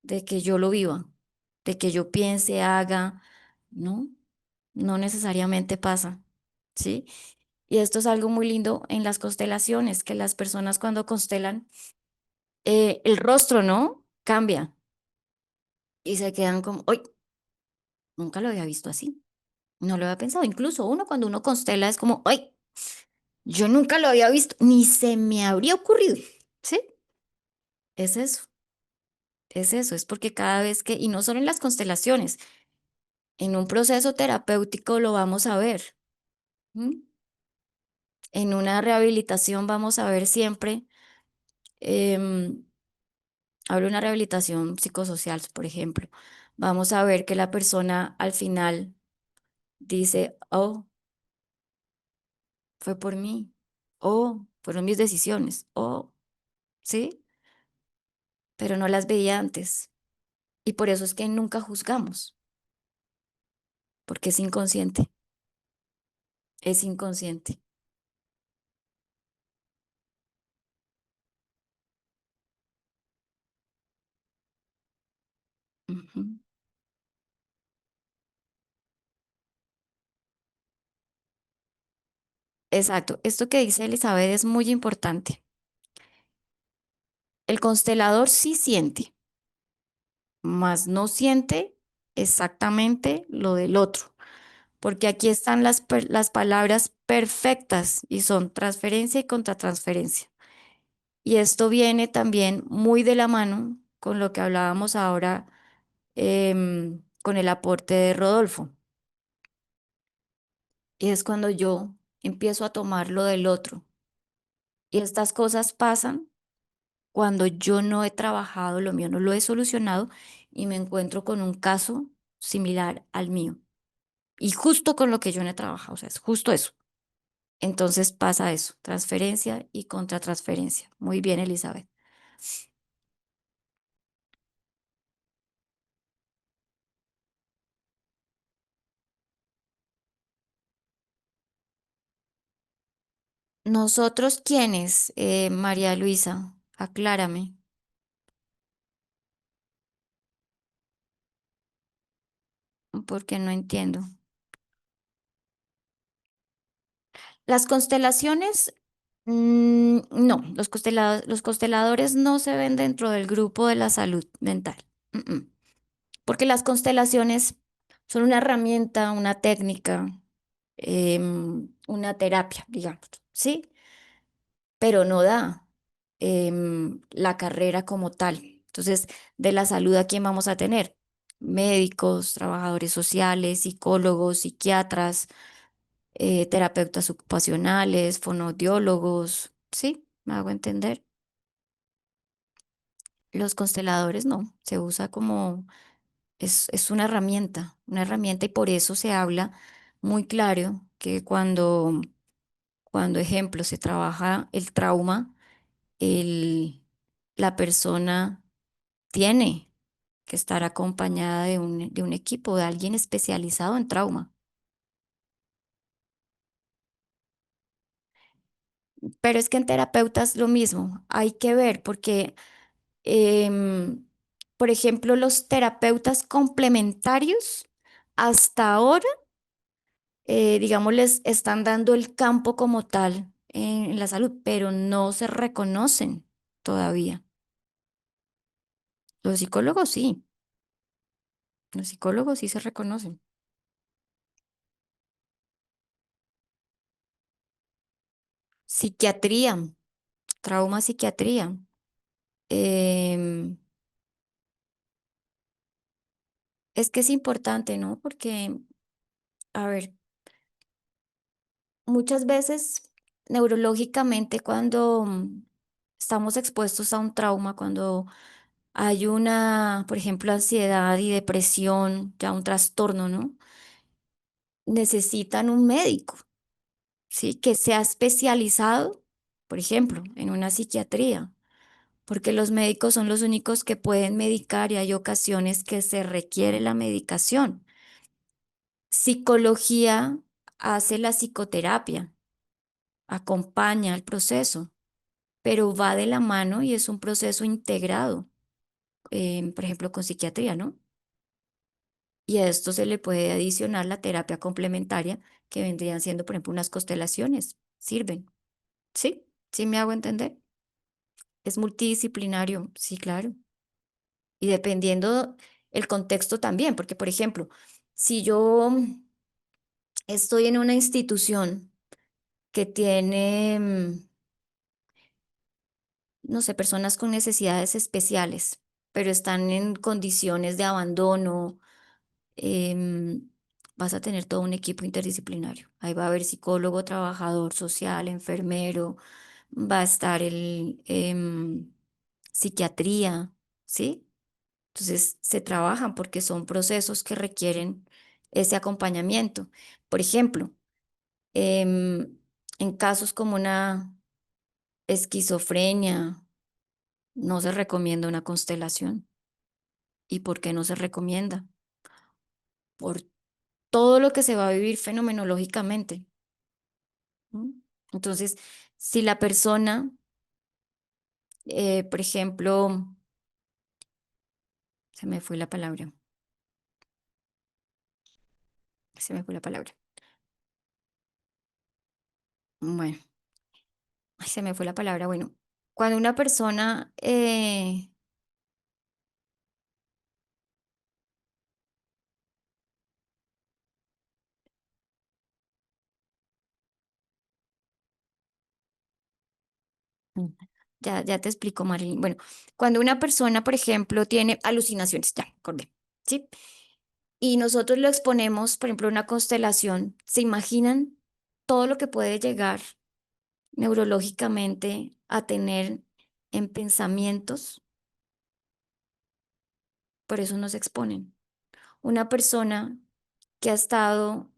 de que yo lo viva, de que yo piense, haga, ¿no? No necesariamente pasa, ¿sí? Y esto es algo muy lindo en las constelaciones, que las personas cuando constelan, el rostro, ¿no? Cambia y se quedan como, ¡ay! Nunca lo había visto así, no lo había pensado. Incluso uno cuando uno constela es como, ¡ay! Yo nunca lo había visto, ni se me habría ocurrido, ¿sí? Es eso, es eso, es porque cada vez que, y no solo en las constelaciones, en un proceso terapéutico lo vamos a ver. ¿M? En una rehabilitación vamos a ver siempre, em, hablo de una rehabilitación psicosocial, por ejemplo, vamos a ver que la persona al final dice, oh, fue por mí, oh, fueron mis decisiones, oh, ¿sí? Pero no las veía antes. Y por eso es que nunca juzgamos, porque es inconsciente, es inconsciente. Ujú. Exacto, esto que dice Elizabeth es muy importante. El constelador sí siente, mas no siente exactamente lo del otro, porque aquí están las palabras perfectas y son transferencia y contratransferencia. Y esto viene también muy de la mano con lo que hablábamos ahora, con el aporte de Rodolfo. Y es cuando yo empiezo a tomar lo del otro. Y estas cosas pasan cuando yo no he trabajado lo mío, no lo he solucionado y me encuentro con un caso similar al mío. Y justo con lo que yo no he trabajado, o sea, es justo eso. Entonces pasa eso, transferencia y contratransferencia. Muy bien, Elizabeth. ¿Nosotros quiénes, María Luisa? Aclárame. porque no entiendo. Las constelaciones, no, los consteladores no se ven dentro del grupo de la salud mental. Mm, mm. Porque las constelaciones son una herramienta, una técnica, una terapia, digamos, ¿sí? Pero no da la carrera como tal. Entonces, de la salud, ¿a quién vamos a tener? Médicos, trabajadores sociales, psicólogos, psiquiatras, terapeutas ocupacionales, fonoaudiólogos, ¿sí? ¿Me hago entender? Los consteladores no, se usa como, es una herramienta y por eso se habla muy claro que cuando ejemplo, se trabaja el trauma, el, la persona tiene que estar acompañada de un equipo, de alguien especializado en trauma. Pero es que en terapeutas lo mismo, hay que ver porque, em, por ejemplo, los terapeutas complementarios hasta ahora, digamos, les están dando el campo como tal en la salud, pero no se reconocen todavía. Los psicólogos sí se reconocen. Psiquiatría, trauma psiquiatría. Em, es que es importante, ¿no? Porque, a ver, muchas veces neurológicamente cuando estamos expuestos a un trauma, cuando hay una, por ejemplo, ansiedad y depresión, ya un trastorno, ¿no? Necesitan un médico, ¿sí? Que sea especializado, por ejemplo, en una psiquiatría, porque los médicos son los únicos que pueden medicar y hay ocasiones que se requiere la medicación. Psicología hace la psicoterapia, acompaña el proceso, pero va de la mano y es un proceso integrado, por ejemplo, con psiquiatría, ¿no? Y a esto se le puede adicionar la terapia complementaria, que vendrían siendo, por ejemplo, unas constelaciones. Sirven. ¿Sí? ¿Sí me hago entender? Es multidisciplinario, sí, claro. Y dependiendo el contexto también, porque, por ejemplo, si yo estoy en una institución que tiene, no sé, personas con necesidades especiales, pero están en condiciones de abandono, em, vas a tener todo un equipo interdisciplinario. Ahí va a haber psicólogo, trabajador social, enfermero, va a estar el psiquiatría, ¿sí? Entonces se trabajan porque son procesos que requieren ese acompañamiento. Por ejemplo, en casos como una esquizofrenia, no se recomienda una constelación. ¿Y por qué no se recomienda? Por todo lo que se va a vivir fenomenológicamente. ¿M? Entonces, si la persona, por ejemplo, se me fue la palabra, se me fue la palabra. Bueno, ay, se me fue la palabra. Bueno, cuando una persona, mm, ya te explico, Marilyn. Bueno, cuando una persona, por ejemplo, tiene alucinaciones, ya, acordé, ¿sí? Y nosotros lo exponemos, por ejemplo, a una constelación, ¿se imaginan todo lo que puede llegar neurológicamente a tener en pensamientos? Por eso nos exponen. Una persona que ha estado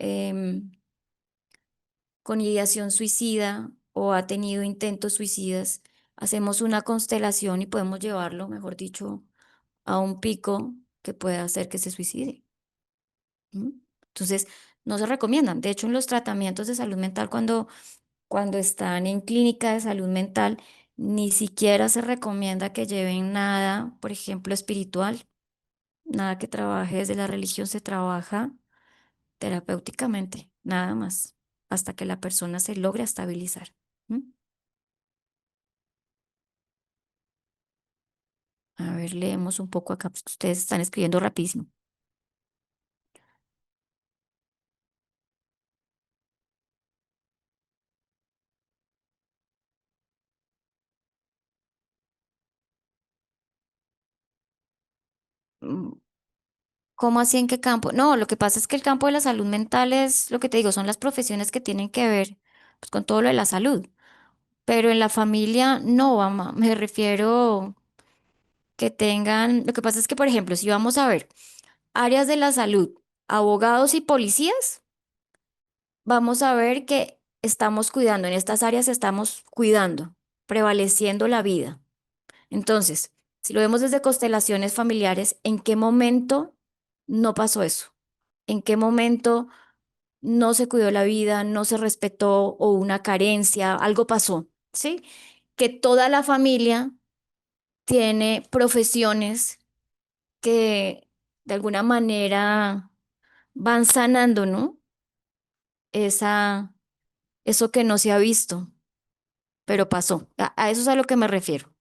con ideación suicida o ha tenido intentos suicidas, hacemos una constelación y podemos llevarlo, mejor dicho, a un pico que pueda hacer que se suicide. ¿M? Entonces, no se recomiendan. De hecho, en los tratamientos de salud mental, cuando están en clínica de salud mental, ni siquiera se recomienda que lleven nada, por ejemplo, espiritual. Nada que trabaje desde la religión se trabaja terapéuticamente, nada más, hasta que la persona se logre estabilizar. ¿M? A ver, leemos un poco acá, porque ustedes están escribiendo rapidísimo. Mm, ¿Cómo así en qué campo? No, lo que pasa es que el campo de la salud mental es lo que te digo, son las profesiones que tienen que ver pues, con todo lo de la salud. Pero en la familia no, mamá, me refiero que tengan, lo que pasa es que, por ejemplo, si vamos a ver áreas de la salud, abogados y policías, vamos a ver que estamos cuidando, en estas áreas estamos cuidando, prevaleciendo la vida. Entonces, si lo vemos desde constelaciones familiares, ¿en qué momento no pasó eso? ¿En qué momento no se cuidó la vida, no se respetó o una carencia, algo pasó? ¿Sí? Que toda la familia tiene profesiones que de alguna manera van sanando, ¿no? Esa, eso que no se ha visto, pero pasó. A eso es a lo que me refiero.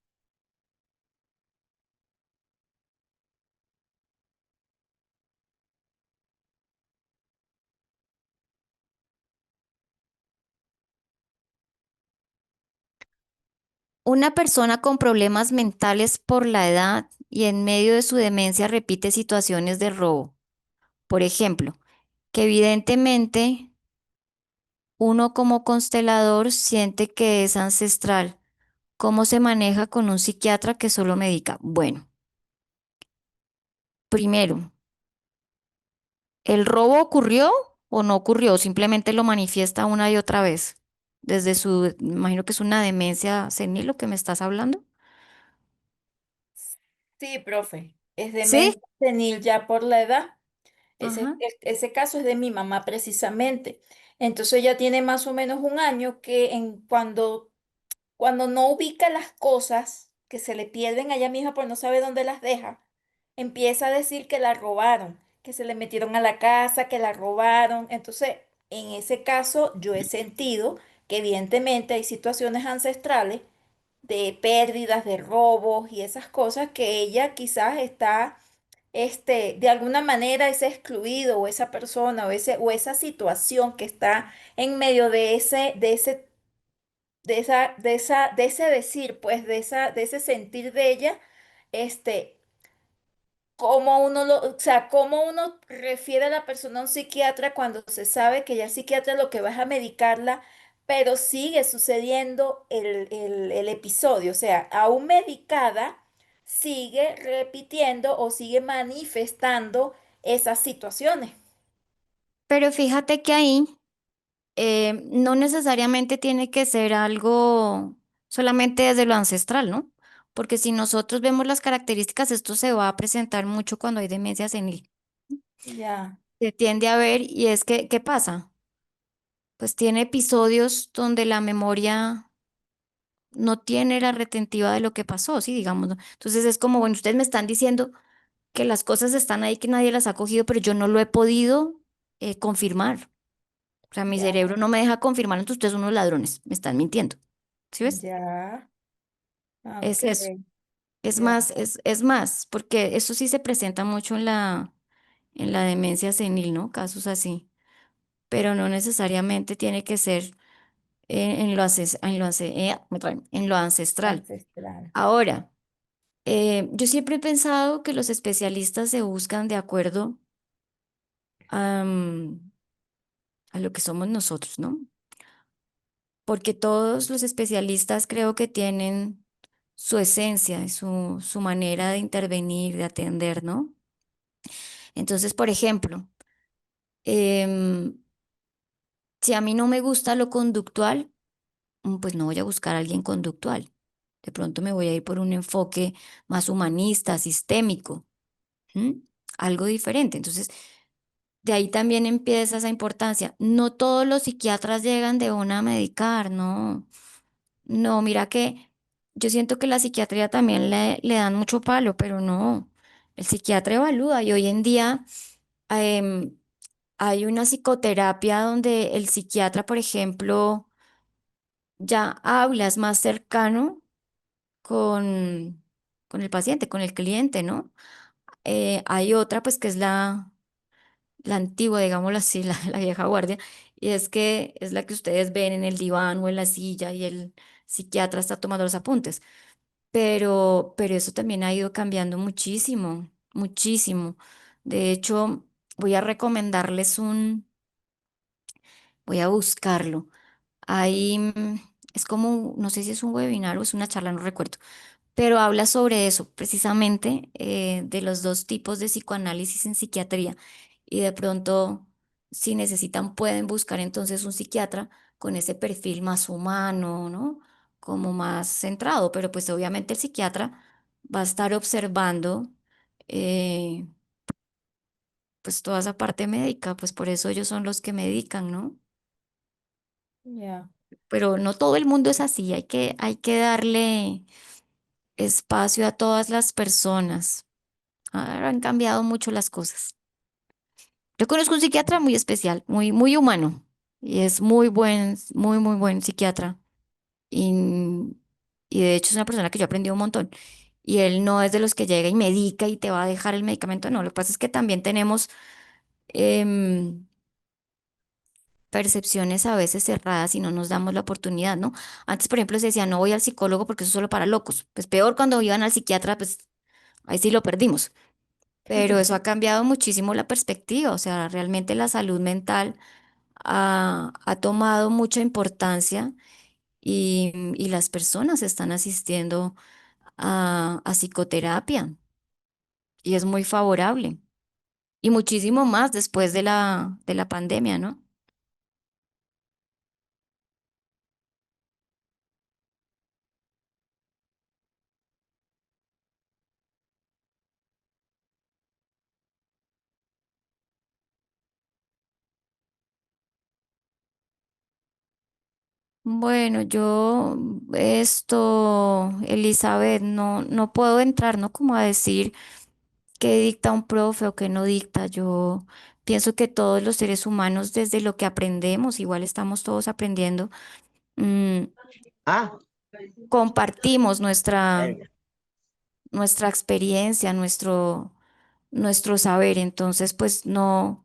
Una persona con problemas mentales por la edad y en medio de su demencia repite situaciones de robo. Por ejemplo, que evidentemente uno como constelador siente que es ancestral. ¿Cómo se maneja con un psiquiatra que solo medica? Bueno, primero, ¿el robo ocurrió o no ocurrió? Simplemente lo manifiesta una y otra vez. Desde su, imagino que es una demencia senil lo que me estás hablando. Sí, profe, es ¿Sí? demencia senil ya por la edad. Ajá. Ese caso es de mi mamá precisamente. Entonces ella tiene más o menos un año que cuando no ubica las cosas que se le pierden a ella misma por no sabe dónde las deja, empieza a decir que la robaron, que se le metieron a la casa, que la robaron. Entonces, en ese caso, yo he sentido que evidentemente hay situaciones ancestrales de pérdidas, de robos y esas cosas que ella quizás está, de alguna manera ese excluido o esa persona o esa situación que está en medio de ese decir, pues, de ese sentir de ella, este, o sea, cómo uno refiere a la persona a un psiquiatra cuando se sabe que ya el psiquiatra lo que va es a medicarla, pero sigue sucediendo el episodio, o sea, aún medicada, sigue repitiendo o sigue manifestando esas situaciones. Pero fíjate que ahí no necesariamente tiene que ser algo solamente desde lo ancestral, ¿no? Porque si nosotros vemos las características, esto se va a presentar mucho cuando hay demencia senil. Ya, Se tiende a ver y es que, ¿qué pasa? Pues tiene episodios donde la memoria no tiene la retentiva de lo que pasó, sí, digamos, ¿no? Entonces es como, bueno, ustedes me están diciendo que las cosas están ahí, que nadie las ha cogido, pero yo no lo he podido confirmar. O sea, mi ya, cerebro no me deja confirmar, entonces ustedes son unos ladrones, me están mintiendo. ¿Sí ves? ya, Es ok, eso. Es ya, más, es más, porque eso sí se presenta mucho en la demencia senil, ¿no? Casos así, pero no necesariamente tiene que ser en lo ancestral. ancestral. Ahora, yo siempre he pensado que los especialistas se buscan de acuerdo am, a lo que somos nosotros, ¿no? Porque todos los especialistas creo que tienen su esencia, su manera de intervenir, de atender, ¿no? Entonces, por ejemplo, em, si a mí no me gusta lo conductual, pues no voy a buscar a alguien conductual. De pronto me voy a ir por un enfoque más humanista, sistémico, ¿m? Algo diferente. Entonces, de ahí también empieza esa importancia. No todos los psiquiatras llegan de una a medicar, no. No, mira que yo siento que la psiquiatría también le dan mucho palo, pero no. El psiquiatra evalúa y hoy en día em, hay una psicoterapia donde el psiquiatra, por ejemplo, ya hablas más cercano con, con el paciente, con el cliente, ¿no? Hay otra, pues, que es la antigua, digámoslo así, la vieja guardia, y es que es la que ustedes ven en el diván o en la silla y el psiquiatra está tomando los apuntes. Pero eso también ha ido cambiando muchísimo, muchísimo. De hecho, voy a recomendarles voy a buscarlo. Ahí es como, no sé si es un webinar o es una charla, no recuerdo, pero habla sobre eso, precisamente, de los dos tipos de psicoanálisis en psiquiatría. Y de pronto, si necesitan, pueden buscar entonces un psiquiatra con ese perfil más humano, ¿no? Como más centrado, pero pues obviamente el psiquiatra va a estar observando eh, pues toda esa parte médica, pues por eso ellos son los que medican, ¿no? Ya. Pero no todo el mundo es así, hay que darle espacio a todas las personas. Ahora han cambiado mucho las cosas. Yo conozco un psiquiatra muy especial, muy, muy humano, y es muy buen, muy, muy buen psiquiatra. Y, y de hecho es una persona que yo aprendí un montón. Y él no es de los que llega y medica y te va a dejar el medicamento, no. Lo que pasa es que también tenemos em, percepciones a veces cerradas y no nos damos la oportunidad, ¿no? Antes, por ejemplo, se decía, no voy al psicólogo porque eso es solo para locos. Pues peor cuando iban al psiquiatra, pues ahí sí lo perdimos. Pero eso ha cambiado muchísimo la perspectiva, o sea, realmente la salud mental ha tomado mucha importancia y las personas están asistiendo a psicoterapia y es muy favorable y muchísimo más después de de la pandemia, ¿no? Bueno, yo Elizabeth, no puedo entrar, ¿no? Como a decir qué dicta un profe o qué no dicta. Yo pienso que todos los seres humanos, desde lo que aprendemos, igual estamos todos aprendiendo, mm, Ah, compartimos verga. nuestra experiencia, nuestro saber. Entonces, pues no,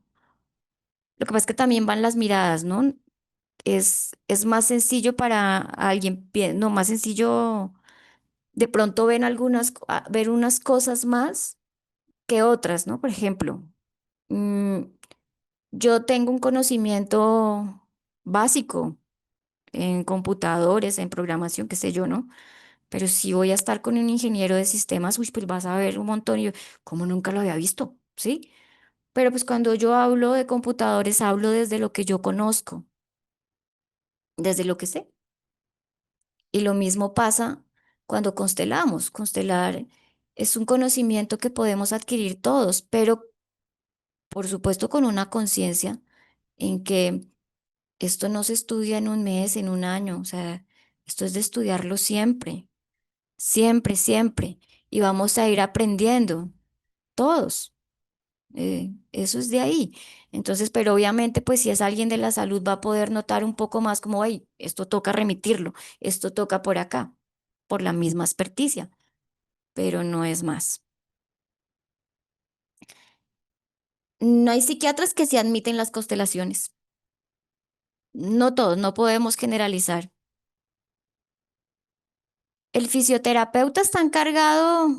lo que pasa es que también van las miradas, ¿no? Es más sencillo para alguien, no, más sencillo de pronto ven ver unas cosas más que otras, ¿no? Por ejemplo, mm, yo tengo un conocimiento básico en computadores, en programación, qué sé yo, ¿no? Pero si voy a estar con un ingeniero de sistemas, uy, pues vas a ver un montón y yo, como nunca lo había visto, ¿sí? Pero pues cuando yo hablo de computadores, hablo desde lo que yo conozco, desde lo que sé. Y lo mismo pasa cuando constelamos. Constelar es un conocimiento que podemos adquirir todos, pero por supuesto con una conciencia en que esto no se estudia en un mes, en un año, o sea, esto es de estudiarlo siempre, siempre, siempre. Y vamos a ir aprendiendo todos. Eso es de ahí. Entonces, pero obviamente, pues si es alguien de la salud, va a poder notar un poco más como, ay, esto toca remitirlo, esto toca por acá, por la misma experticia, pero no es más. No hay psiquiatras que se admiten las constelaciones. No todos, no podemos generalizar. El fisioterapeuta está encargado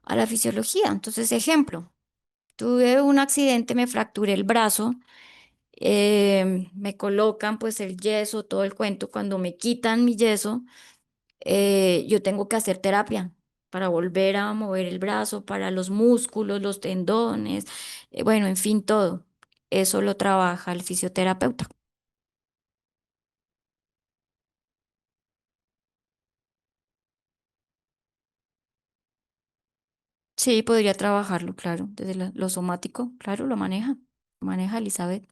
a la fisiología. Entonces, ejemplo, tuve un accidente, me fracturé el brazo, me colocan pues el yeso, todo el cuento. Cuando me quitan mi yeso, yo tengo que hacer terapia para volver a mover el brazo, para los músculos, los tendones, bueno, en fin, todo. Eso lo trabaja el fisioterapeuta. Sí, podría trabajarlo, claro, desde lo somático, claro, lo maneja Elizabeth.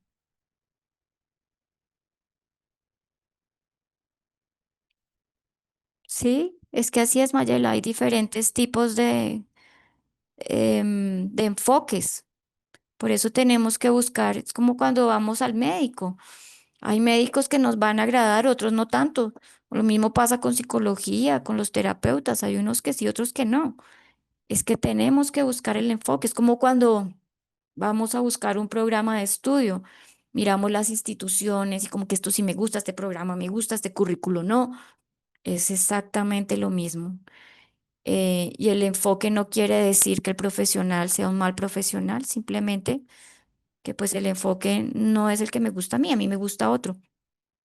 Sí, es que así es, Mayela, hay diferentes tipos de enfoques. Por eso tenemos que buscar, es como cuando vamos al médico. Hay médicos que nos van a agradar, otros no tanto. Lo mismo pasa con psicología, con los terapeutas. Hay unos que sí, otros que no. Es que tenemos que buscar el enfoque. Es como cuando vamos a buscar un programa de estudio. Miramos las instituciones y como que esto sí me gusta, este programa me gusta, este currículo no. Es exactamente lo mismo. Y el enfoque no quiere decir que el profesional sea un mal profesional, simplemente que pues el enfoque no es el que me gusta a mí me gusta otro.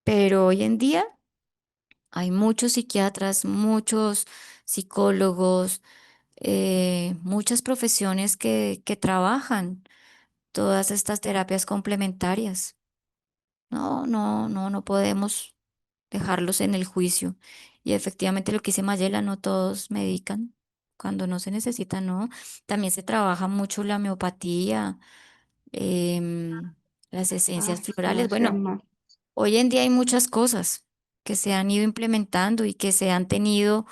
Pero hoy en día hay muchos psiquiatras, muchos psicólogos, muchas profesiones que trabajan todas estas terapias complementarias. No podemos dejarlos en el juicio. Y efectivamente lo que dice Mayela, no todos medican. Cuando no se necesita, no. También se trabaja mucho la homeopatía, em, las esencias Ay, florales. gracias, Bueno, ma. hoy en día hay muchas cosas que se han ido implementando y que se han tenido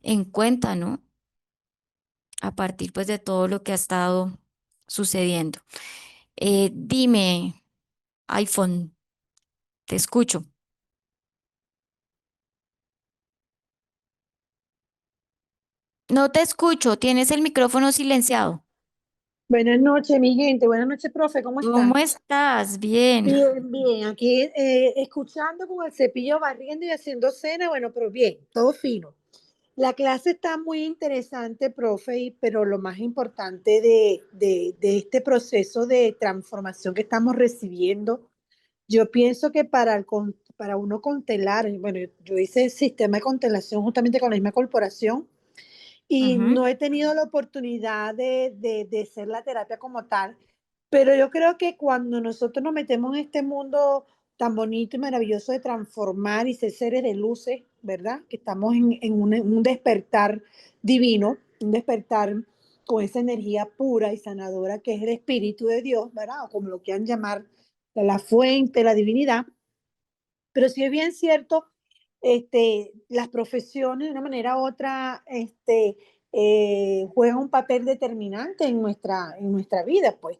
en cuenta, ¿no? A partir pues de todo lo que ha estado sucediendo. Dime, iPhone, te escucho. No te escucho, tienes el micrófono silenciado. Buenas noches, mi gente. Buenas noches, profe. ¿Cómo está? ¿Cómo estás? Bien. Bien, bien. Aquí escuchando con el cepillo, barriendo y haciendo cena. Bueno, pero bien, todo fino. La clase está muy interesante, profe, pero lo más importante de este proceso de transformación que estamos recibiendo, yo pienso que para uno constelar, bueno, yo hice el sistema de constelación justamente con la misma corporación. Y Ujú. no he tenido la oportunidad de hacer la terapia como tal, pero yo creo que cuando nosotros nos metemos en este mundo tan bonito y maravilloso de transformar y ser seres de luces, ¿verdad? Que estamos en un despertar divino, un despertar con esa energía pura y sanadora que es el Espíritu de Dios, ¿verdad? O como lo quieran llamar, de la fuente, la divinidad. Pero sí es bien cierto, las profesiones de una manera u otra juegan un papel determinante en nuestra vida, pues.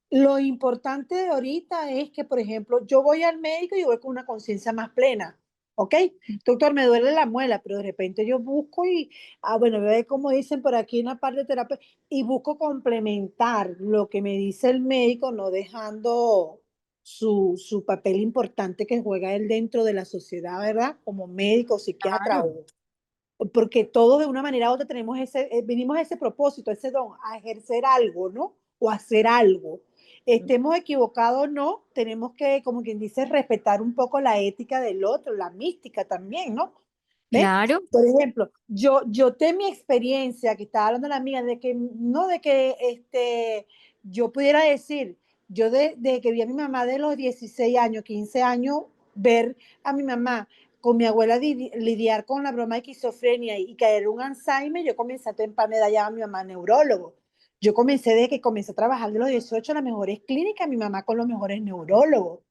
Lo importante de ahorita es que, por ejemplo, yo voy al médico y yo voy con una conciencia más plena, ¿ok? Doctor, me duele la muela, pero de repente yo busco bueno, ve como dicen por aquí en la parte de terapia, y busco complementar lo que me dice el médico, no dejando su papel importante que juega él dentro de la sociedad, ¿verdad? Como médico, psiquiatra Claro. o porque todos de una manera u otra tenemos venimos a ese propósito, ese don, a ejercer algo, ¿no? O hacer algo. Estemos equivocados o no, tenemos que, como quien dice, respetar un poco la ética del otro, la mística también, ¿no? ¿Ves? Claro, Por ejemplo, yo de mi experiencia, que estaba hablando la mía, de que no de que yo pudiera decir, yo de que vi a mi mamá de los 16 años, 15 años, ver a mi mamá con mi abuela lidiar con la broma de esquizofrenia y caer un Alzheimer, yo comencé a temprana edad ya a mi mamá neurólogo. Yo comencé de que comencé a trabajar de los 18 en las mejores clínicas, mi mamá con los mejores neurólogos.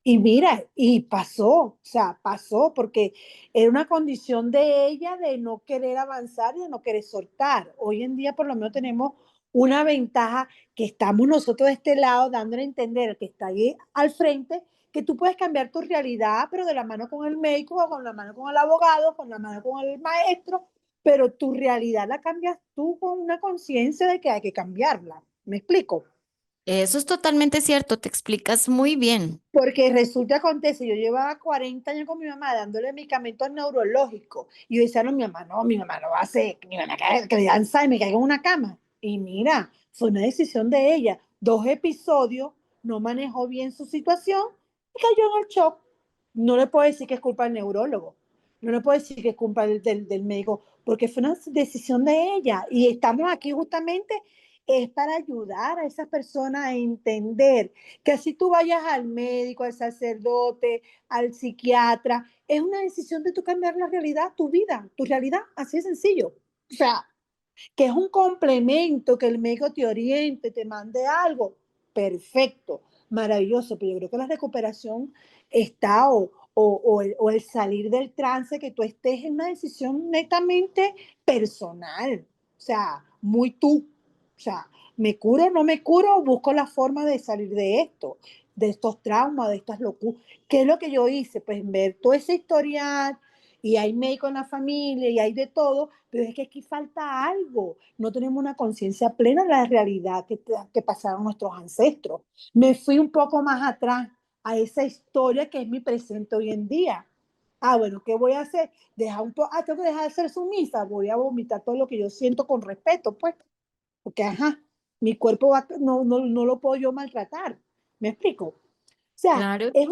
Y mira, y pasó, o sea, pasó porque era una condición de ella de no querer avanzar y de no querer soltar. Hoy en día por lo menos tenemos una ventaja que estamos nosotros de este lado dándole a entender que está ahí al frente, que tú puedes cambiar tu realidad, pero de la mano con el médico, o con la mano con el abogado, con la mano con el maestro, pero tu realidad la cambias tú con una conciencia de que hay que cambiarla. ¿Me explico? eso es totalmente cierto, te explicas muy bien. Porque resulta, acontece, yo llevaba 40 años con mi mamá dándole medicamentos neurológicos. Y yo decía, no, mi mamá no va a hacer, que mi mamá que le da Alzheimer, caiga en una cama. Y mira, fue una decisión de ella. 2 episodios, no manejó bien su situación y cayó en el shock. No le puedo decir que es culpa del neurólogo, no le puedo decir que es culpa del médico, porque fue una decisión de ella. Y estamos aquí justamente es para ayudar a esas personas a entender que así tú vayas al médico, al sacerdote, al psiquiatra, es una decisión de tú cambiar la realidad, tu vida, tu realidad, así de sencillo. O sea, que es un complemento, que el médico te oriente, te mande algo, perfecto, maravilloso, pero yo creo que la recuperación está o el salir del trance, que tú estés en una decisión netamente personal, o sea, muy tú, sea, me curo, no me curo, busco la forma de salir de esto, de estos traumas, de estas locuras. ¿Qué es lo que yo hice? Pues ver todo ese historial y hay médico en la familia y hay de todo, pero es que aquí falta algo. No tenemos una conciencia plena de la realidad que pasaron nuestros ancestros. Me fui un poco más atrás a esa historia que es mi presente hoy en día. Ah, bueno, ¿qué voy a hacer? Tengo que dejar de ser sumisa, voy a vomitar todo lo que yo siento con respeto, pues, porque, ajá, mi cuerpo no lo puedo yo maltratar. ¿Me explico? O sea, Claro, es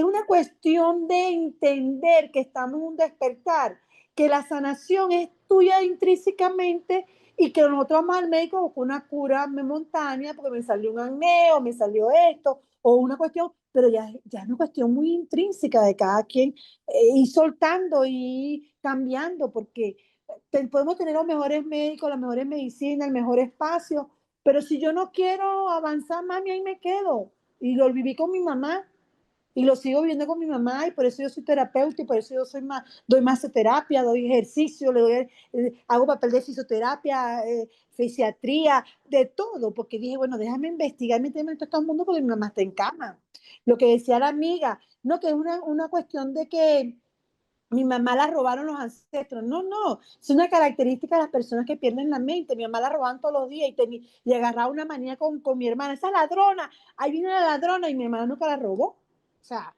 una cuestión de entender que estamos en un despertar, que la sanación es tuya intrínsecamente y que nosotros vamos al médico con una cura momentánea porque me salió un acné o me salió esto o una cuestión, pero ya es una cuestión muy intrínseca de cada quien ir soltando y cambiando porque podemos tener los mejores médicos, las mejores medicinas, el mejor espacio, pero si yo no quiero avanzar, mami, ahí me quedo. Y lo viví con mi mamá y lo sigo viviendo con mi mamá y por eso yo soy terapeuta y por eso yo doy masoterapia, doy ejercicio, hago papel de fisioterapia, fisiatría, de todo, porque dije, bueno, déjame investigar, meterme en todo el mundo porque mi mamá está en cama. Lo que decía la amiga, no, que es una cuestión de que mi mamá la robaron los ancestros. No, no, es una característica de las personas que pierden la mente. Mi mamá la robaban todos los días y agarraba una manía con mi hermana. Esa ladrona, ahí viene la ladrona y mi hermana nunca la robó. O sea,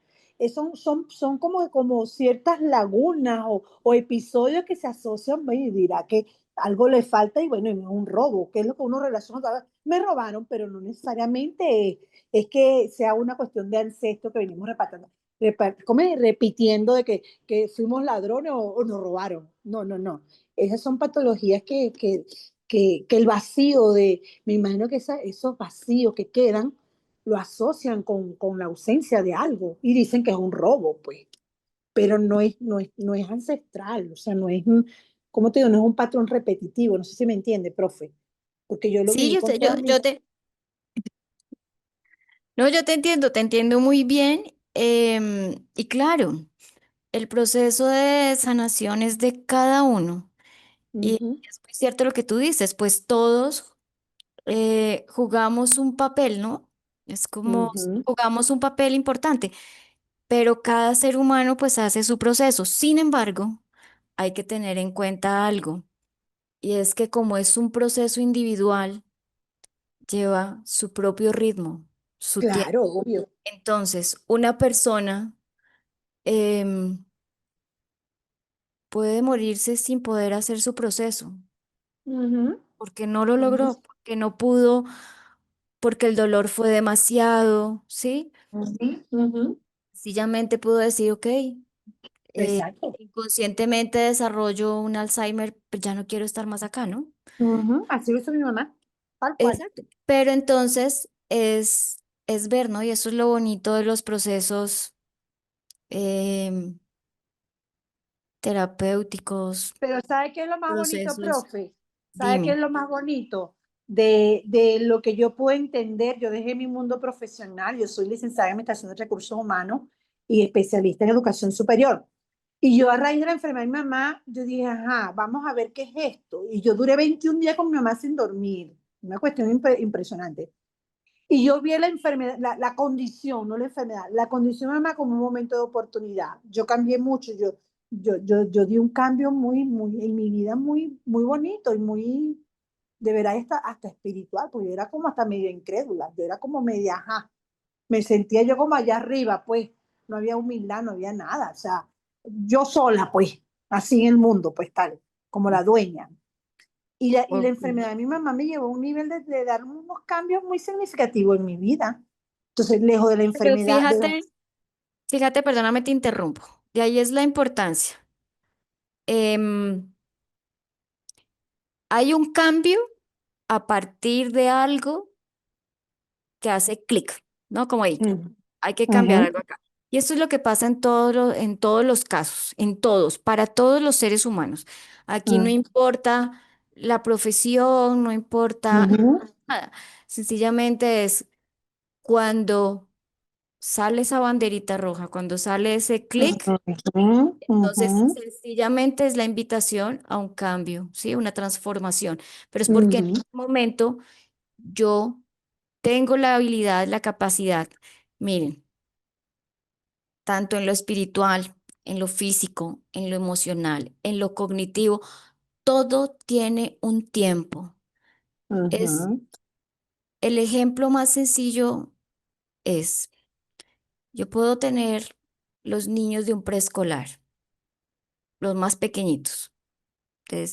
son como ciertas lagunas o episodios que se asocian y dirá que algo le falta y bueno, es un robo, que es lo que uno relaciona. Me robaron, pero no necesariamente es que sea una cuestión de ancestro que venimos repitiendo de que fuimos ladrones o nos robaron. No, no, no. Esas son patologías que el vacío me imagino que esos vacíos que quedan lo asocian con la ausencia de algo y dicen que es un robo, pues, pero no es ancestral, o sea, ¿cómo te digo? No es un patrón repetitivo, no sé si me entiende, profe, porque yo lo sí, viví yo con sé, yo, todas mis... yo te, no, yo te entiendo muy bien. Y claro, el proceso de sanación es de cada uno. Y Ujú, es muy cierto lo que tú dices, pues todos jugamos un papel, ¿no? Es como ujú, jugamos un papel importante, pero cada ser humano pues hace su proceso. Sin embargo, hay que tener en cuenta algo, y es que como es un proceso individual, lleva su propio ritmo, su tiempo. claro, obvio. Entonces, una persona em, puede morirse sin poder hacer su proceso, Ujú, porque no lo ujú, logró, porque no pudo, porque el dolor fue demasiado, ¿sí? ujú, ujú. Sencillamente pudo decir, ok, Exacto. inconscientemente desarrollo un Alzheimer, pues ya no quiero estar más acá, ¿no? Ujú, así lo hizo mi mamá, tal cual. Exacto. Pero entonces es ver, ¿no? Y eso es lo bonito de los procesos em, terapéuticos, Pero ¿sabe qué es lo más bonito, procesos, profe? ¿Sabe qué es dime. lo más bonito de lo que yo puedo entender? Yo dejé mi mundo profesional, yo soy licenciada en Administración de Recursos Humanos y especialista en Educación Superior. Y yo a raíz de la enfermedad de mi mamá, yo dije, ajá, vamos a ver qué es esto. Y yo duré 21 días con mi mamá sin dormir, una cuestión impresionante. Y yo vi la enfermedad, la condición, no la enfermedad, la condición de mamá como un momento de oportunidad. Yo cambié mucho, yo di un cambio en mi vida muy bonito y muy, de verdad, hasta espiritual, porque yo era como hasta medio incrédula, yo era como media, ajá, me sentía yo como allá arriba, pues, no había humildad, no había nada, o sea, yo sola, pues, así en el mundo, pues tal, como la dueña. Y la Ok. enfermedad de mi mamá me llevó a un nivel de dar unos cambios muy significativos en mi vida. Entonces, lejos de la Pero enfermedad, fíjate, perdóname, te interrumpo. De ahí es la importancia. Em, Hay un cambio a partir de algo que hace clic, ¿no? Como ahí, Ujú, hay que cambiar ujú, algo acá. Y esto es lo que pasa en todos los casos, en todos, para todos los seres humanos. Aquí no importa la profesión, no importa ujú, nada. Sencillamente es cuando sale esa banderita roja, cuando sale ese clic, Ujú, entonces ujú, sencillamente es la invitación a un cambio, ¿sí? Una transformación. Pero es porque en ujú. este momento yo tengo la habilidad, la capacidad. Miren, tanto en lo espiritual, en lo físico, en lo emocional, en lo cognitivo, todo tiene un tiempo. Es Ujú. el ejemplo más sencillo es, yo puedo tener los niños de un preescolar, los más pequeñitos, de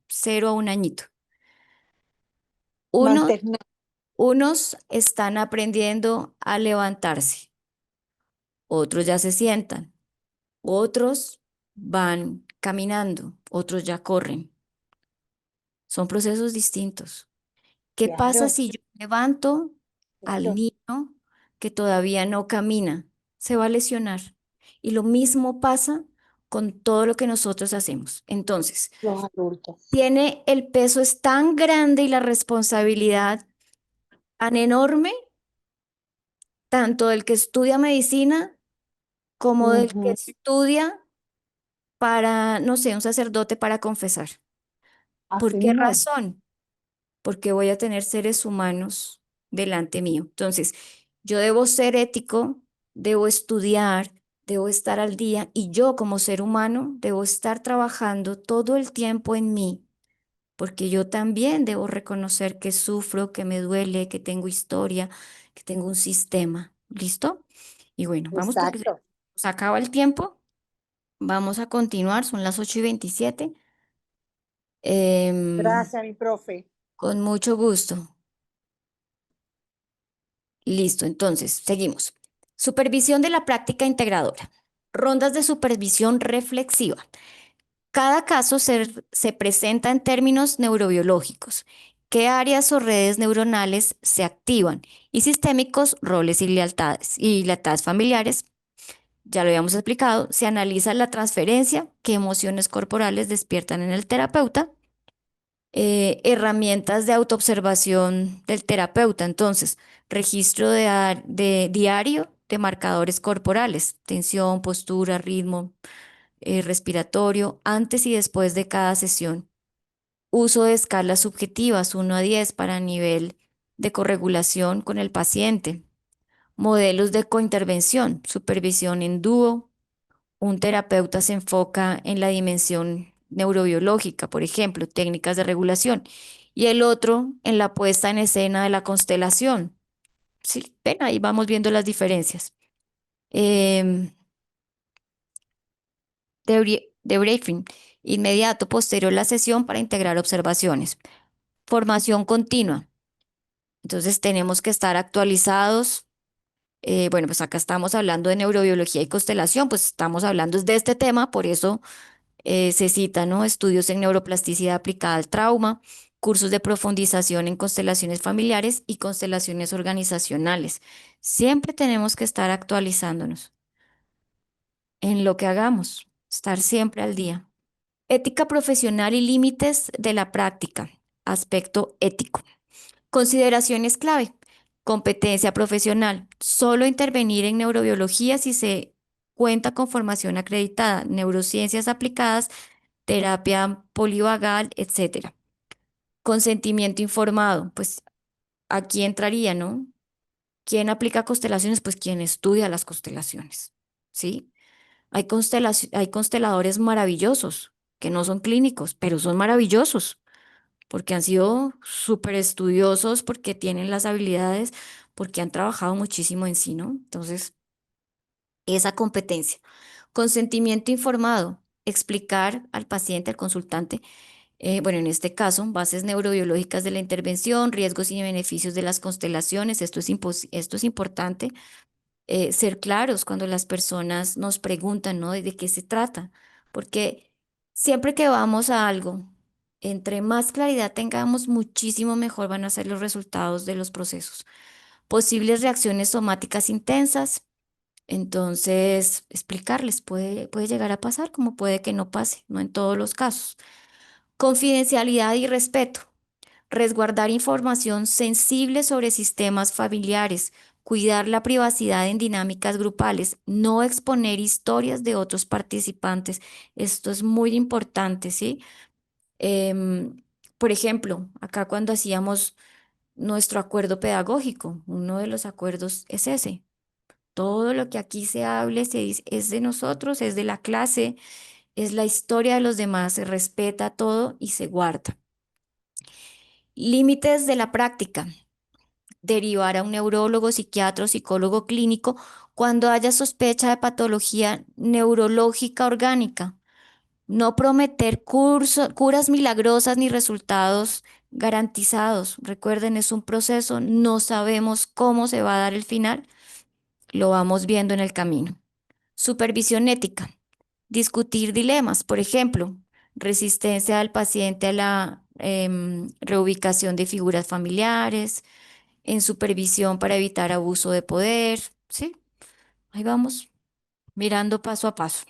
0 a 1 añito. Unos, Mantener. unos están aprendiendo a levantarse, otros ya se sientan, otros van caminando, otros ya corren. Son procesos distintos. ¿Qué pasa Claro, si yo levanto al claro. niño que todavía no camina? Se va a lesionar. Y lo mismo pasa con todo lo que nosotros hacemos. Entonces, Los adultos. tiene el peso es tan grande y la responsabilidad tan enorme, tanto del que estudia medicina como del que Ujú. estudia para, no sé, un sacerdote para confesar. ¿Por Así qué mismo es. razón? Porque voy a tener seres humanos delante mío. Entonces, yo debo ser ético, debo estudiar, debo estar al día y yo como ser humano debo estar trabajando todo el tiempo en mí, porque yo también debo reconocer que sufro, que me duele, que tengo historia, que tengo un sistema. ¿Listo? Y bueno, vamos porque Exacto. se acaba el tiempo. Vamos a continuar, son las 8:27. Gracias, mi profe. Con mucho gusto. Listo, entonces, seguimos. Supervisión de la práctica integradora. Rondas de supervisión reflexiva. Cada caso se presenta en términos neurobiológicos. ¿Qué áreas o redes neuronales se activan? Y sistémicos, roles y lealtades familiares. Ya lo habíamos explicado. Se analiza la transferencia, qué emociones corporales despiertan en el terapeuta. Herramientas de autoobservación del terapeuta. Entonces, registro de diario de marcadores corporales, tensión, postura, ritmo, respiratorio, antes y después de cada sesión. Uso de escalas subjetivas 1 a 10 para nivel de corregulación con el paciente. Modelos de cointervención, supervisión en dúo. Un terapeuta se enfoca en la dimensión neurobiológica, por ejemplo, técnicas de regulación, y el otro en la puesta en escena de la constelación. Sí, ven, ahí vamos viendo las diferencias. Em, Debriefing, inmediato, posterior a la sesión para integrar observaciones. Formación continua. Entonces tenemos que estar actualizados. Bueno, pues acá estamos hablando de neurobiología y constelación, pues estamos hablando de este tema, por eso se cita, ¿no? Estudios en neuroplasticidad aplicada al trauma, cursos de profundización en constelaciones familiares y constelaciones organizacionales. Siempre tenemos que estar actualizándonos en lo que hagamos, estar siempre al día. Ética profesional y límites de la práctica. Aspecto ético. Consideraciones clave. Competencia profesional. Solo intervenir en neurobiología si se cuenta con formación acreditada. Neurociencias aplicadas, terapia polivagal, etcétera. Consentimiento informado, pues aquí entraría, ¿no? ¿Quién aplica constelaciones? Pues quien estudia las constelaciones, ¿sí? Hay consteladores maravillosos que no son clínicos, pero son maravillosos porque han sido súper estudiosos, porque tienen las habilidades, porque han trabajado muchísimo en sí, ¿no? Entonces, esa competencia. Consentimiento informado, explicar al paciente, al consultante, bueno, en este caso, bases neurobiológicas de la intervención, riesgos y beneficios de las constelaciones. Esto es importante, ser claros cuando las personas nos preguntan, ¿no? ¿De qué se trata? Porque siempre que vamos a algo, entre más claridad tengamos, muchísimo mejor van a ser los resultados de los procesos. Posibles reacciones somáticas intensas. Entonces, explicarles puede llegar a pasar, como puede que no pase, no en todos los casos. Confidencialidad y respeto. Resguardar información sensible sobre sistemas familiares, cuidar la privacidad en dinámicas grupales, no exponer historias de otros participantes. Esto es muy importante, ¿sí? Em, por ejemplo, acá cuando hacíamos nuestro acuerdo pedagógico, uno de los acuerdos es ese. Todo lo que aquí se hable es de nosotros, es de la clase, es la historia de los demás, se respeta todo y se guarda. Límites de la práctica. Derivar a un neurólogo, psiquiatra o psicólogo clínico cuando haya sospecha de patología neurológica orgánica. No prometer curas milagrosas ni resultados garantizados. Recuerden, es un proceso, no sabemos cómo se va a dar el final, lo vamos viendo en el camino. Supervisión ética. Discutir dilemas, por ejemplo, resistencia del paciente a la reubicación de figuras familiares, en supervisión para evitar abuso de poder, ¿sí? Ahí vamos, mirando paso a paso.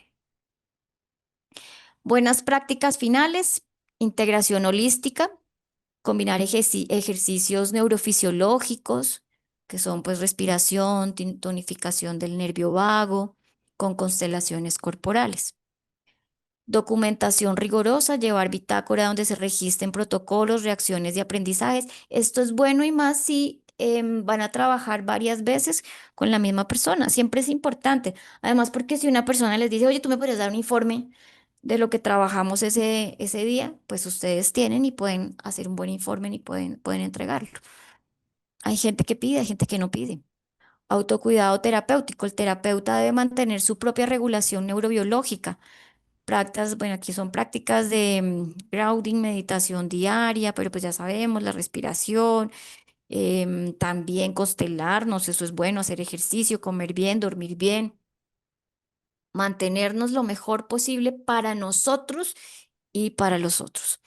Buenas prácticas finales, integración holística, combinar ejercicios neurofisiológicos, que son pues respiración, tonificación del nervio vago, con constelaciones corporales. Documentación rigurosa, llevar bitácora donde se registren protocolos, reacciones y aprendizajes. Esto es bueno y más si van a trabajar varias veces con la misma persona. Siempre es importante. Además, porque si una persona les dice, oye, tú me podrías dar un informe de lo que trabajamos ese día, pues ustedes tienen y pueden hacer un buen informe y pueden entregarlo. Hay gente que pide, hay gente que no pide. Autocuidado terapéutico. El terapeuta debe mantener su propia regulación neurobiológica. Prácticas, bueno, aquí son prácticas de grounding, meditación diaria, pero pues ya sabemos, la respiración, también constelarnos, eso es bueno, hacer ejercicio, comer bien, dormir bien, mantenernos lo mejor posible para nosotros y para los otros.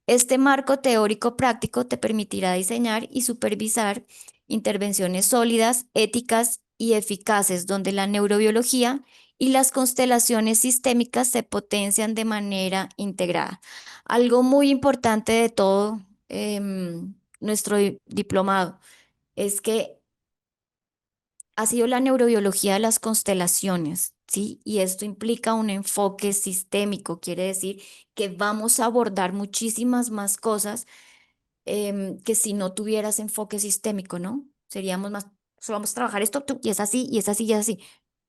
Este marco teórico práctico te permitirá diseñar y supervisar intervenciones sólidas, éticas y eficaces, donde la neurobiología y las constelaciones sistémicas se potencian de manera integrada. Algo muy importante de todo nuestro diplomado es que ha sido la neurobiología de las constelaciones, ¿sí? Y esto implica un enfoque sistémico, quiere decir que vamos a abordar muchísimas más cosas que si no tuvieras enfoque sistémico, ¿no? Seríamos más, solo vamos a trabajar esto y es así, y es así, y es así.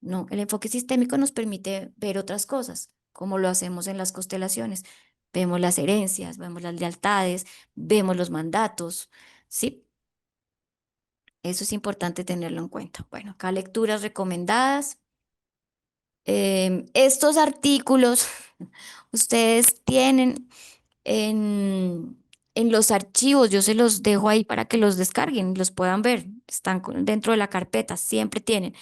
No, el enfoque sistémico nos permite ver otras cosas, como lo hacemos en las constelaciones. Vemos las herencias, vemos las lealtades, vemos los mandatos, ¿sí? Eso es importante tenerlo en cuenta. Bueno, acá lecturas recomendadas. Estos artículos ustedes tienen en los archivos, yo se los dejo ahí para que los descarguen, los puedan ver. Están dentro de la carpeta, siempre tienen.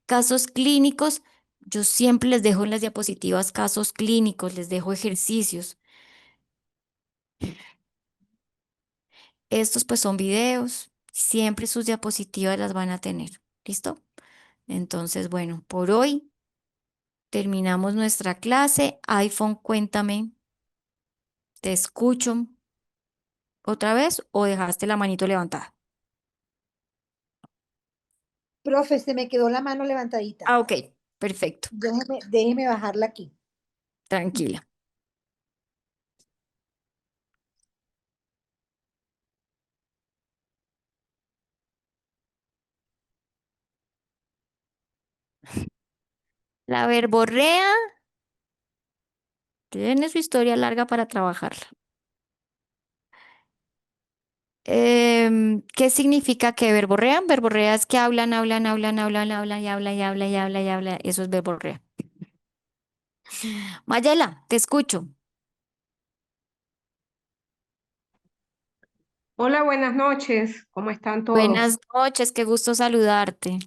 Casos clínicos, yo siempre les dejo en las diapositivas casos clínicos, les dejo ejercicios. Estos pues son videos, siempre sus diapositivas las van a tener. ¿Listo? Entonces, bueno, por hoy terminamos nuestra clase. iPhone, cuéntame, ¿te escucho otra vez o dejaste la manito levantada? Profe, se me quedó la mano levantadita. Ah, ok, perfecto, Déjeme bajarla aquí. tranquila. La verborrea tiene su historia larga para trabajarla. ¿Qué significa que verborrean? Verborrea es que hablan, hablan, hablan, hablan, hablan y habla y habla y habla y habla. Eso es verborrea. Mayela, te escucho. Hola, buenas noches. ¿Cómo están todos? Buenas noches, qué gusto saludarte.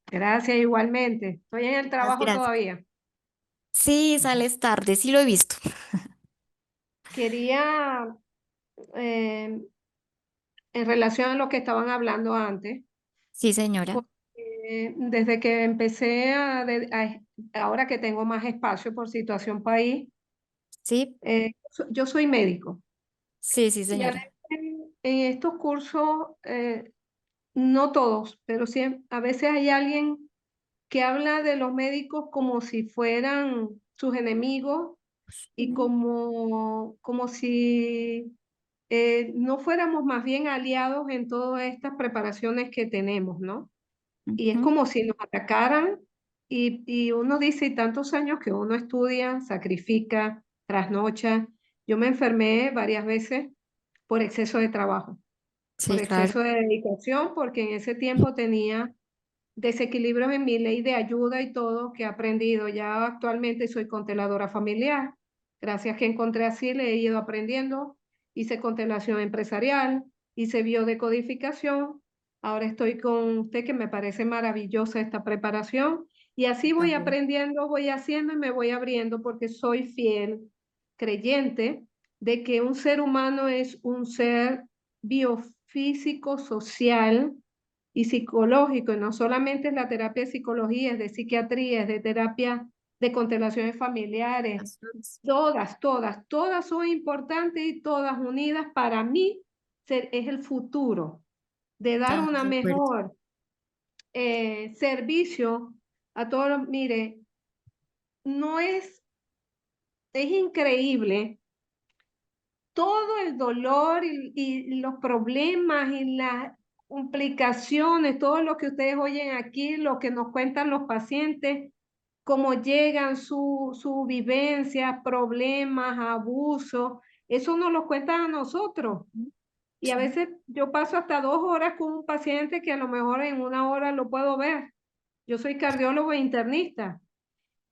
Gracias, igualmente. Estoy en el trabajo Gracias. todavía. Sí, sales tarde, sí lo he visto. Quería, eh, en relación a lo que estaban hablando antes, Sí, señora. desde que empecé ahora que tengo más espacio por situación país, Sí, yo soy médico sí, sí, y señora. en estos cursos no todos, pero sí, a veces hay alguien que habla de los médicos como si fueran sus enemigos y como si no fuéramos más bien aliados en todas estas preparaciones que tenemos, ¿no? Y es Ujú. como si nos atacaran y uno dice, y tantos años que uno estudia, sacrifica, trasnocha. Yo me enfermé varias veces por exceso de trabajo, Sí, por claro. exceso de dedicación, porque en ese tiempo tenía desequilibrios en mi ley de ayuda y todo que he aprendido. Ya actualmente soy consteladora familiar. Gracias que encontré así, le he ido aprendiendo. Hice constelación empresarial, hice biodecodificación. Ahora estoy con usted, que me parece maravillosa esta preparación. Y así voy También. aprendiendo, voy haciendo y me voy abriendo porque soy fiel creyente de que un ser humano es un ser biofísico, social y psicológico, y no solamente es la terapia de psicología, es de psiquiatría, es de terapia de constelaciones familiares, Así es. todas son importantes y todas unidas para mí es el futuro de dar Ah, una de acuerdo. mejor servicio a todos. Mire, no es increíble todo el dolor y los problemas y las complicaciones, todo lo que ustedes oyen aquí, lo que nos cuentan los pacientes, cómo llegan su vivencia, problemas, abusos, eso nos lo cuentan a nosotros. Y a Sí. veces yo paso hasta 2 horas con un paciente que a lo mejor en una hora lo puedo ver. Yo soy cardiólogo e internista.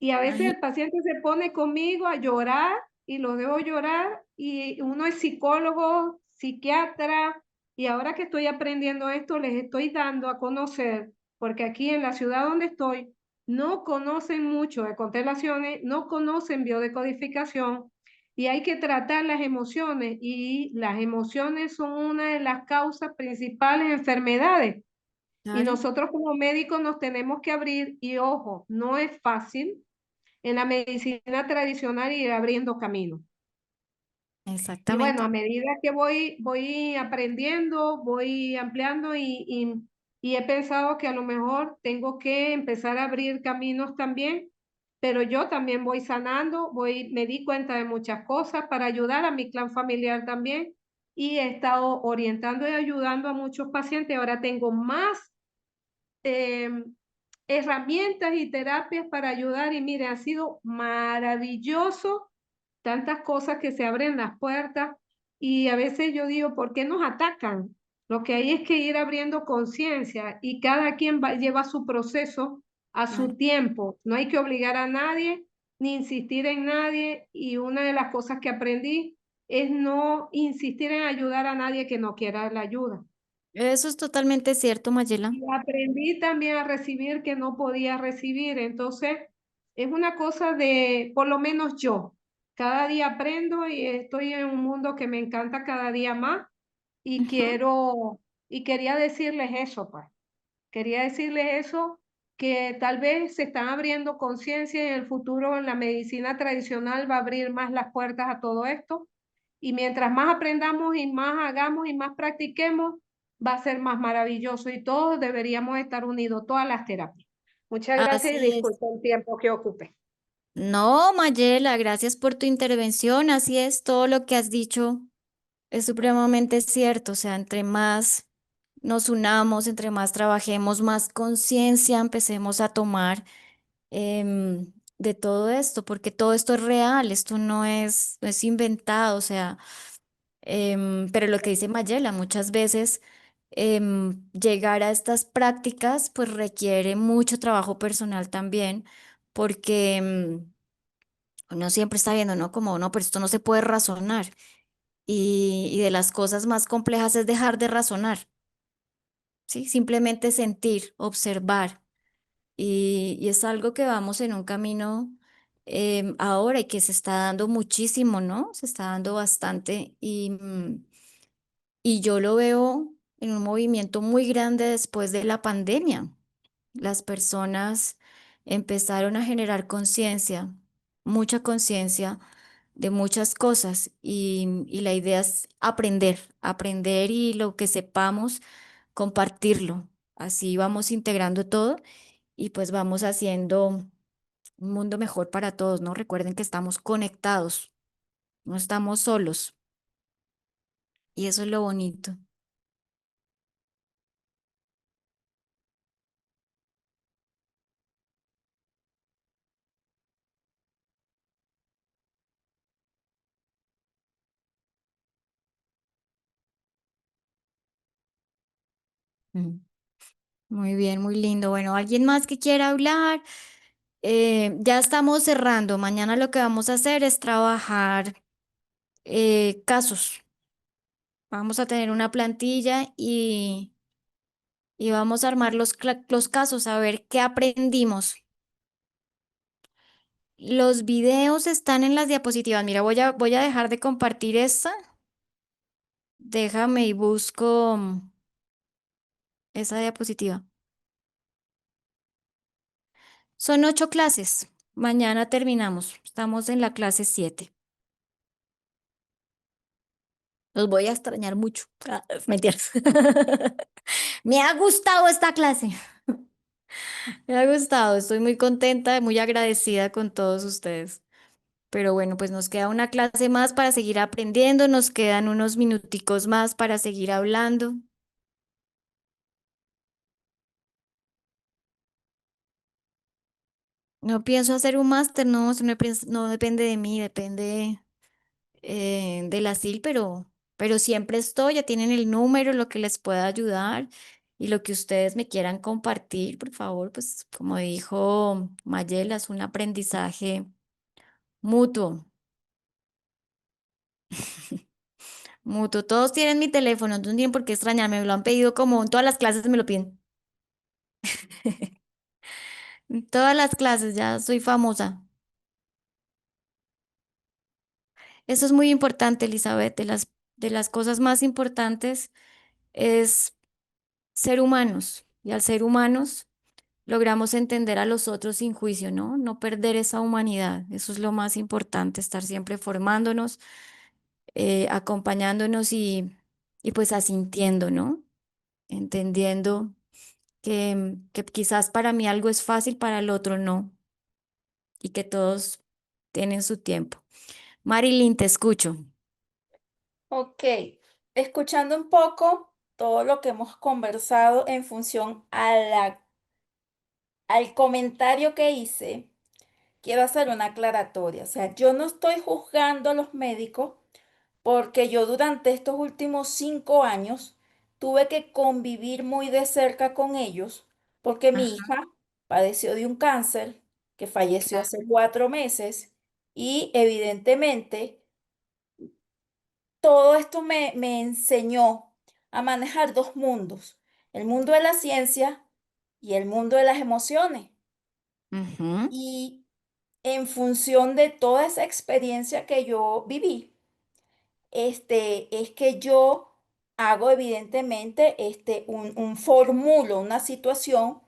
Y a veces Imagi- el paciente se pone conmigo a llorar y lo dejo llorar, y uno es psicólogo, psiquiatra, y ahora que estoy aprendiendo esto les estoy dando a conocer, porque aquí en la ciudad donde estoy no conocen mucho de constelaciones, no conocen biodecodificación, y hay que tratar las emociones, y las emociones son una de las causas principales de enfermedades. Y Claro, nosotros como médicos nos tenemos que abrir, y ojo, no es fácil en la medicina tradicional ir abriendo camino. Y bueno, a exactamente. medida que voy aprendiendo, voy ampliando y he pensado que a lo mejor tengo que empezar a abrir caminos también, pero yo también voy sanando, me di cuenta de muchas cosas para ayudar a mi clan familiar también, y he estado orientando y ayudando a muchos pacientes. Ahora tengo más eh, herramientas y terapias para ayudar, y mire, ha sido maravilloso, tantas cosas que se abren las puertas, y a veces yo digo, ¿por qué nos atacan? Lo que hay es que ir abriendo conciencia, y cada quien lleva su proceso a Claro. su tiempo. No hay que obligar a nadie ni insistir en nadie, y una de las cosas que aprendí es no insistir en ayudar a nadie que no quiera la ayuda. Eso es totalmente cierto, Mayela. Y aprendí también a recibir que no podía recibir. Entonces, es una cosa de, por lo menos yo, cada día aprendo y estoy en un mundo que me encanta cada día más, y Ujú. y quería decirles eso, pues. Quería decirles eso, que tal vez se están abriendo conciencia, y en el futuro en la medicina tradicional va a abrir más las puertas a todo esto. Y mientras más aprendamos y más hagamos y más practiquemos, va a ser más maravilloso, y todos deberíamos estar unidos, todas las terapias. Muchas gracias y Así es. disculpe el tiempo que ocupé. No, Mayela, gracias por tu intervención. Así es, todo lo que has dicho es supremamente cierto. O sea, entre más nos unamos, entre más trabajemos, más conciencia empecemos a tomar de todo esto, porque todo esto es real, esto no es inventado. O sea, pero lo que dice Mayela, muchas veces llegar a estas prácticas pues requiere mucho trabajo personal también, porque uno siempre está viendo, ¿no? Como, no, pero esto no se puede razonar. Y de las cosas más complejas es dejar de razonar, ¿sí? Simplemente sentir, observar. Y es algo que vamos en un camino ahora y que se está dando muchísimo, ¿no? Se está dando bastante. Y yo lo veo en un movimiento muy grande después de la pandemia. Las personas empezaron a generar conciencia, mucha conciencia de muchas cosas y la idea es aprender, aprender y lo que sepamos, compartirlo. Así vamos integrando todo y pues vamos haciendo un mundo mejor para todos, ¿no? Recuerden que estamos conectados, no estamos solos y eso es lo bonito. Mm. Muy bien, muy lindo. Bueno, ¿alguien más que quiera hablar? Ya estamos cerrando. Mañana lo que vamos a hacer es trabajar casos. Vamos a tener una plantilla y vamos a armar los casos, a ver qué aprendimos. Los videos están en las diapositivas. Mira, voy a dejar de compartir esta. Déjame y busco esa diapositiva. Son 8 clases. Mañana terminamos. Estamos en la clase 7. Los voy a extrañar mucho. Mentiras. Me ha gustado esta clase. Me ha gustado. Estoy muy contenta, muy agradecida con todos ustedes. Pero bueno, pues nos queda una clase más para seguir aprendiendo. Nos quedan unos minuticos más para seguir hablando. No pienso hacer un máster, no, eso no depende de mí, depende de la SIL, pero siempre estoy, ya tienen el número, lo que les pueda ayudar y lo que ustedes me quieran compartir, por favor, pues como dijo Mayela, es un aprendizaje mutuo, mutuo. Todos tienen mi teléfono, no tienen por qué extrañarme, me lo han pedido como en todas las clases me lo piden. En todas las clases, ya soy famosa. Eso es muy importante, Elizabeth, de las cosas más importantes es ser humanos y al ser humanos logramos entender a los otros sin juicio, ¿no? No perder esa humanidad. Eso es lo más importante, estar siempre formándonos, acompañándonos y pues asintiendo, ¿no? Entendiendo que quizás para mí algo es fácil, para el otro no, y que todos tienen su tiempo. Marilyn, te escucho. Ok, escuchando un poco todo lo que hemos conversado en función a al comentario que hice, quiero hacer una aclaratoria. O sea, yo no estoy juzgando a los médicos porque yo durante estos últimos 5 años tuve que convivir muy de cerca con ellos porque mi Ajá, hija padeció de un cáncer que falleció claro. hace 4 meses y evidentemente todo esto me enseñó a manejar dos mundos, el mundo de la ciencia y el mundo de las emociones. Ujú, Y en función de toda esa experiencia que yo viví, es que yo hago evidentemente un formulo, una situación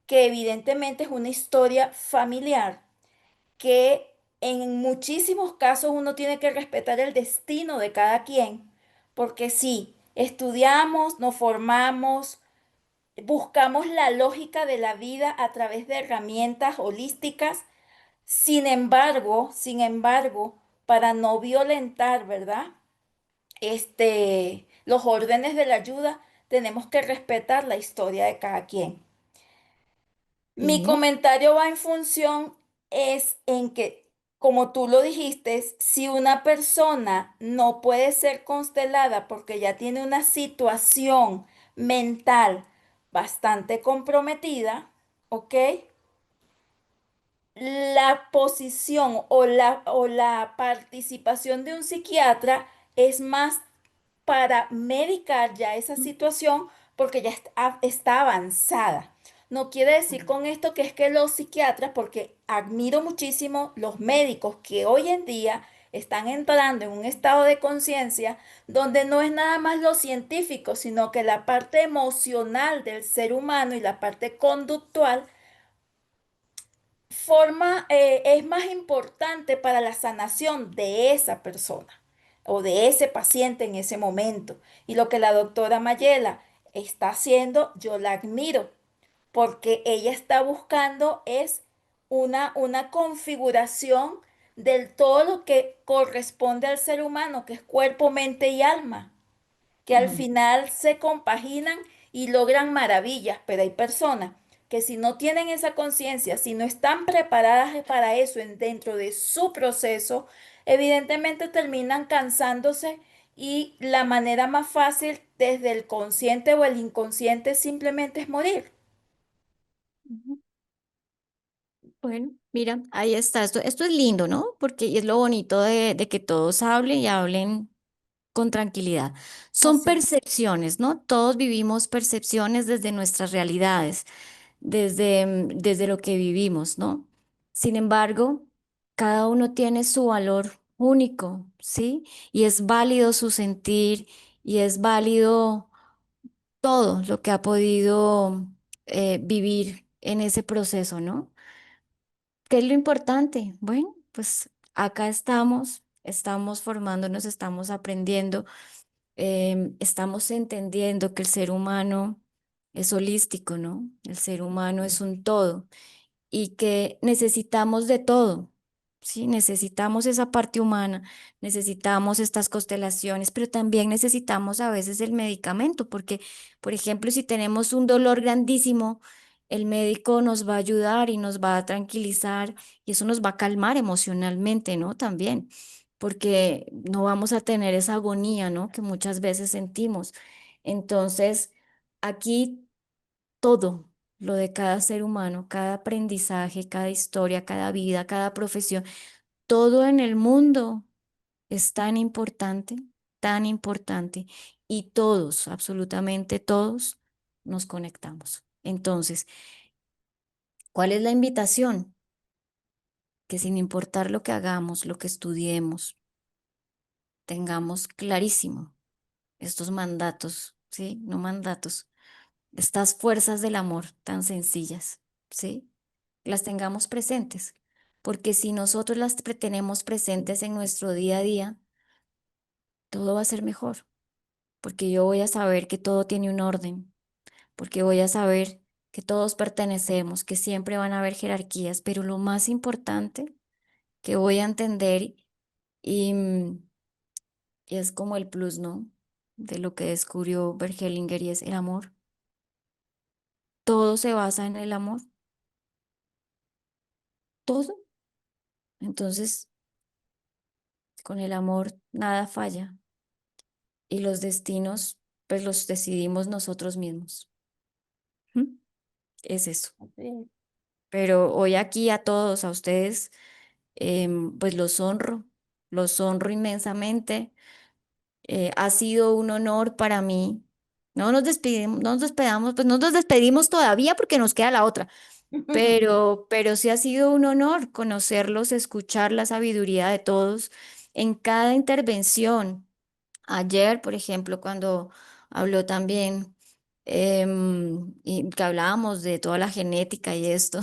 que evidentemente es una historia familiar que en muchísimos casos uno tiene que respetar el destino de cada quien, porque sí, estudiamos, nos formamos, buscamos la lógica de la vida a través de herramientas holísticas, sin embargo, para no violentar, ¿verdad? Los órdenes de la ayuda, tenemos que respetar la historia de cada quien. Mi sí. comentario va en función es en que, como tú lo dijiste, si una persona no puede ser constelada porque ya tiene una situación mental bastante comprometida, ¿ok? La posición o la participación de un psiquiatra es más para medicar ya esa situación porque ya está avanzada. No quiere decir con esto que es que los psiquiatras, porque admiro muchísimo los médicos que hoy en día están entrando en un estado de conciencia donde no es nada más lo científico, sino que la parte emocional del ser humano y la parte conductual es más importante para la sanación de esa persona o de ese paciente en ese momento. Y lo que la doctora Mayela está haciendo, yo la admiro, porque ella está buscando es una configuración del todo lo que corresponde al ser humano, que es cuerpo, mente y alma, que al Ujú. final se compaginan y logran maravillas, pero hay personas que si no tienen esa conciencia, si no están preparadas para eso dentro de su proceso, evidentemente terminan cansándose y la manera más fácil desde el consciente o el inconsciente simplemente es morir. Ujú. Bueno, mira, ahí está. Esto es lindo, ¿no? Porque es lo bonito de que todos hablen y hablen con tranquilidad. Son Así. percepciones, ¿no? Todos vivimos percepciones desde nuestras realidades, desde lo que vivimos, ¿no? Sin embargo, cada uno tiene su valor único, ¿sí? Y es válido su sentir y es válido todo lo que ha podido vivir en ese proceso, ¿no? ¿Qué es lo importante? Bueno, pues acá estamos formándonos, estamos aprendiendo, estamos entendiendo que el ser humano es holístico, ¿no? El ser humano es un todo y que necesitamos de todo, ¿sí? Necesitamos esa parte humana, necesitamos estas constelaciones, pero también necesitamos a veces el medicamento, porque, por ejemplo, si tenemos un dolor grandísimo, el médico nos va a ayudar y nos va a tranquilizar y eso nos va a calmar emocionalmente, ¿no? También, porque no vamos a tener esa agonía, ¿no? Que muchas veces sentimos. Entonces, aquí todo lo de cada ser humano, cada aprendizaje, cada historia, cada vida, cada profesión, todo en el mundo es tan importante y todos, absolutamente todos, nos conectamos. Entonces, ¿cuál es la invitación? Que sin importar lo que hagamos, lo que estudiemos, tengamos clarísimo estos mandatos, ¿sí? No mandatos, estas fuerzas del amor tan sencillas, ¿sí? Las tengamos presentes, porque si nosotros tenemos presentes en nuestro día a día, todo va a ser mejor, porque yo voy a saber que todo tiene un orden, porque voy a saber que todos pertenecemos, que siempre van a haber jerarquías, pero lo más importante que voy a entender y es como el plus, ¿no? De lo que descubrió Bert Hellinger y es el amor. Todo se basa en el amor, todo. Entonces, con el amor nada falla y los destinos, pues los decidimos nosotros mismos. ¿Mm? Es eso. Así. Pero hoy aquí a todos, a ustedes, pues los honro inmensamente. Ha sido un honor para mí. No nos despedimos, no nos despedamos, pues no nos despedimos todavía porque nos queda la otra, pero sí ha sido un honor conocerlos, escuchar la sabiduría de todos en cada intervención. Ayer, por ejemplo, cuando habló también, y que hablábamos de toda la genética y esto,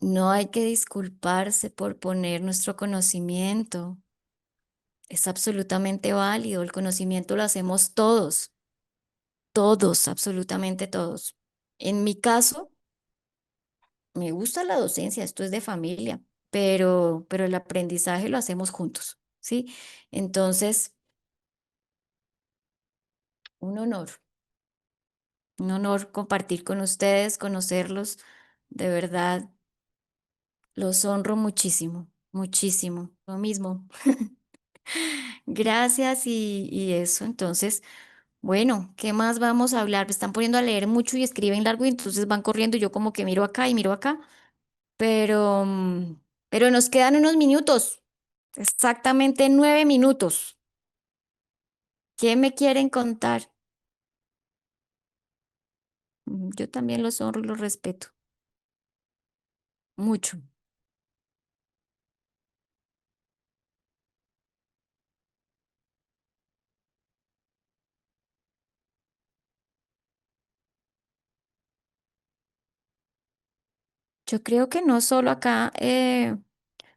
no hay que disculparse por poner nuestro conocimiento. Es absolutamente válido. El conocimiento lo hacemos todos, absolutamente todos. En mi caso, me gusta la docencia, esto es de familia, pero el aprendizaje lo hacemos juntos, ¿sí? Entonces, un honor. Un honor compartir con ustedes, conocerlos. De verdad, los honro muchísimo, muchísimo. Lo mismo. Gracias y eso. Entonces, bueno, ¿qué más vamos a hablar? Me están poniendo a leer mucho y escriben largo y entonces van corriendo. Yo como que miro acá y miro acá. Pero, pero nos quedan unos minutos. Exactamente 9 minutos. ¿Qué me quieren contar? Yo también los honro y los respeto. Mucho. Yo creo que no solo acá,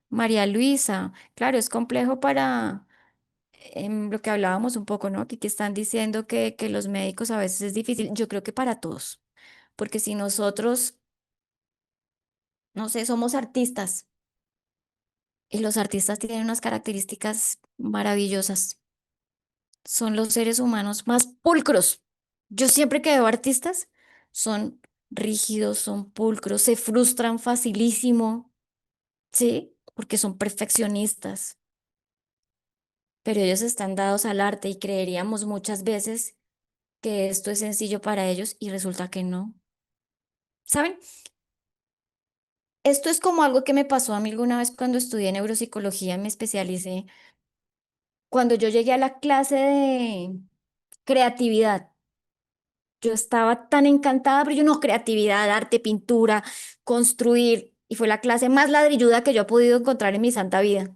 María Luisa, claro, es complejo para lo que hablábamos un poco, ¿no? Que están diciendo que los médicos a veces es difícil. Yo creo que para todos, porque si nosotros, no sé, somos artistas y los artistas tienen unas características maravillosas, son los seres humanos más pulcros. Yo siempre que veo artistas, son rígidos, son pulcros, se frustran facilísimo, ¿sí? Porque son perfeccionistas, pero ellos están dados al arte y creeríamos muchas veces que esto es sencillo para ellos y resulta que no. ¿Saben? Esto es como algo que me pasó a mí alguna vez cuando estudié neuropsicología, me especialicé. Cuando yo llegué a la clase de creatividad, yo estaba tan encantada, pero yo no, creatividad, arte, pintura, construir, y fue la clase más ladrilluda que yo he podido encontrar en mi santa vida.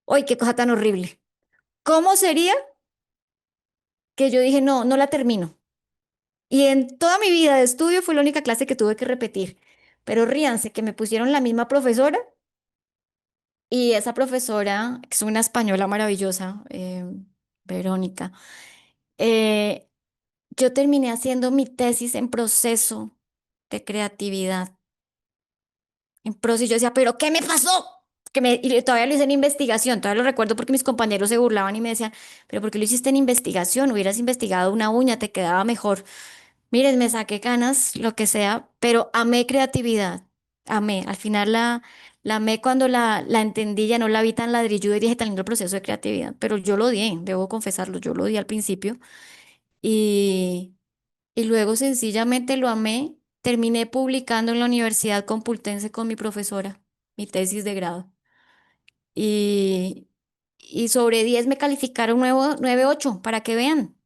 ¡Ay, qué cosa tan horrible! ¿Cómo sería que yo dije, no, no la termino? Y en toda mi vida de estudio fue la única clase que tuve que repetir. Pero ríanse que me pusieron la misma profesora y esa profesora, que es una española maravillosa, Verónica, eh, yo terminé haciendo mi tesis en proceso de creatividad. En proceso, y yo decía, ¿pero qué me pasó? Y todavía lo hice en investigación, todavía lo recuerdo porque mis compañeros se burlaban y me decían, ¿pero por qué lo hiciste en investigación? Hubieras investigado una uña, te quedaba mejor. Miren, me saqué canas, lo que sea, pero amé creatividad, amé. Al final la amé cuando la entendí, ya no la vi tan ladrilluda y dije tan lindo el proceso de creatividad, pero yo lo odié, debo confesarlo, yo lo odié al principio y, y luego sencillamente lo amé. Terminé publicando en la Universidad Complutense con mi profesora, mi tesis de grado. Y, y sobre 10 me calificaron 9,8 para que vean.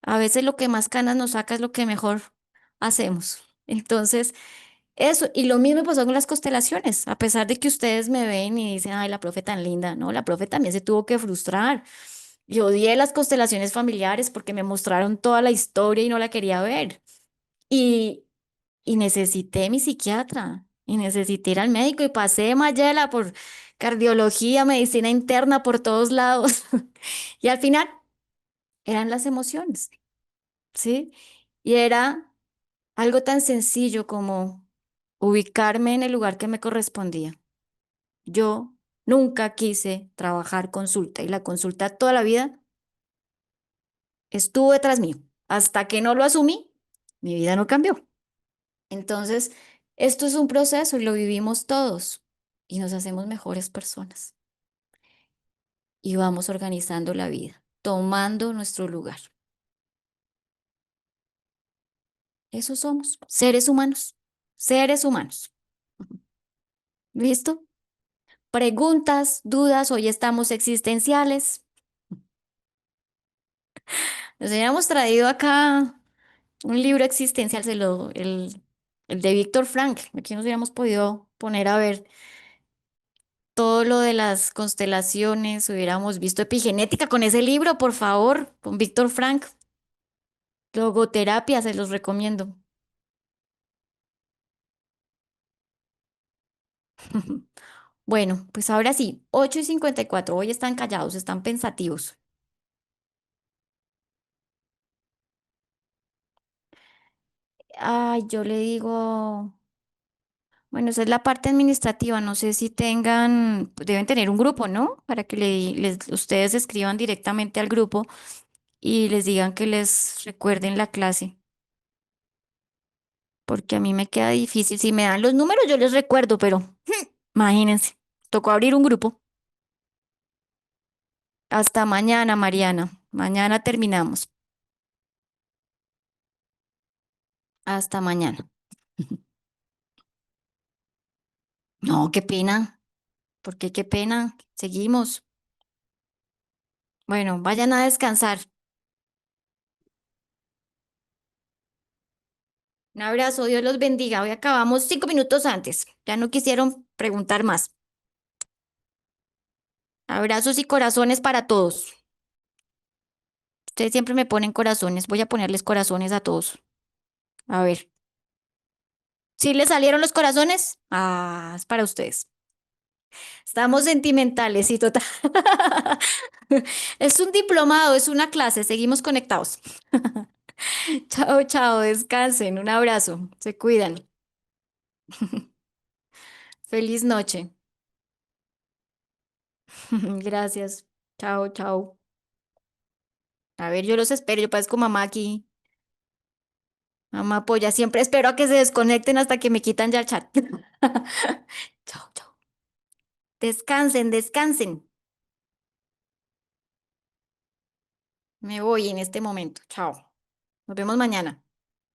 A veces lo que más canas nos saca es lo que mejor hacemos. Entonces, eso, y lo mismo pasó con las constelaciones, a pesar de que ustedes me ven y dicen, ay, la profe tan linda, no, la profe también se tuvo que frustrar. Yo odié las constelaciones familiares porque me mostraron toda la historia y no la quería ver. Y, y necesité mi psiquiatra, y necesité ir al médico y pasé de Mayela por cardiología, medicina interna, por todos lados. Y al final eran las emociones, ¿sí? Y era algo tan sencillo como ubicarme en el lugar que me correspondía. Yo nunca quise trabajar consulta y la consulta toda la vida estuvo detrás mío. Hasta que no lo asumí, mi vida no cambió. Entonces, esto es un proceso y lo vivimos todos y nos hacemos mejores personas y vamos organizando la vida, tomando nuestro lugar. Eso somos, seres humanos, seres humanos. ¿Listo? Preguntas, dudas, hoy estamos existenciales. Nos habíamos traído acá un libro existencial, el de Víctor Frank. Aquí nos hubiéramos podido poner a ver todo lo de las constelaciones, hubiéramos visto epigenética con ese libro, por favor, con Víctor Frank. Logoterapia, se los recomiendo. Bueno, pues ahora sí, 8:54. Hoy están callados, están pensativos. Ay, yo le digo. Bueno, esa es la parte administrativa. No sé si tengan, pues deben tener un grupo, ¿no? Para que ustedes escriban directamente al grupo y les digan que les recuerden la clase, porque a mí me queda difícil. Si me dan los números, yo les recuerdo, pero imagínense, tocó abrir un grupo. Hasta mañana, Mariana. Mañana terminamos. Hasta mañana. No, qué pena. ¿Por qué qué pena? Seguimos. Bueno, vayan a descansar. Un abrazo, Dios los bendiga. Hoy acabamos 5 minutos antes. Ya no quisieron preguntar más. Abrazos y corazones para todos. Ustedes siempre me ponen corazones. Voy a ponerles corazones a todos. A ver. ¿Sí les salieron los corazones? Ah, es para ustedes. Estamos sentimentales, sí, total. Es un diplomado, es una clase, seguimos conectados. Chao, chao, descansen, un abrazo, se cuidan. Feliz noche. Gracias. Chao, chao. A ver, yo los espero, yo parezco mamá aquí. Mamá apoya, siempre espero a que se desconecten hasta que me quitan ya el chat. Chao, chao. Descansen, descansen. Me voy en este momento. Chao. Nos vemos mañana.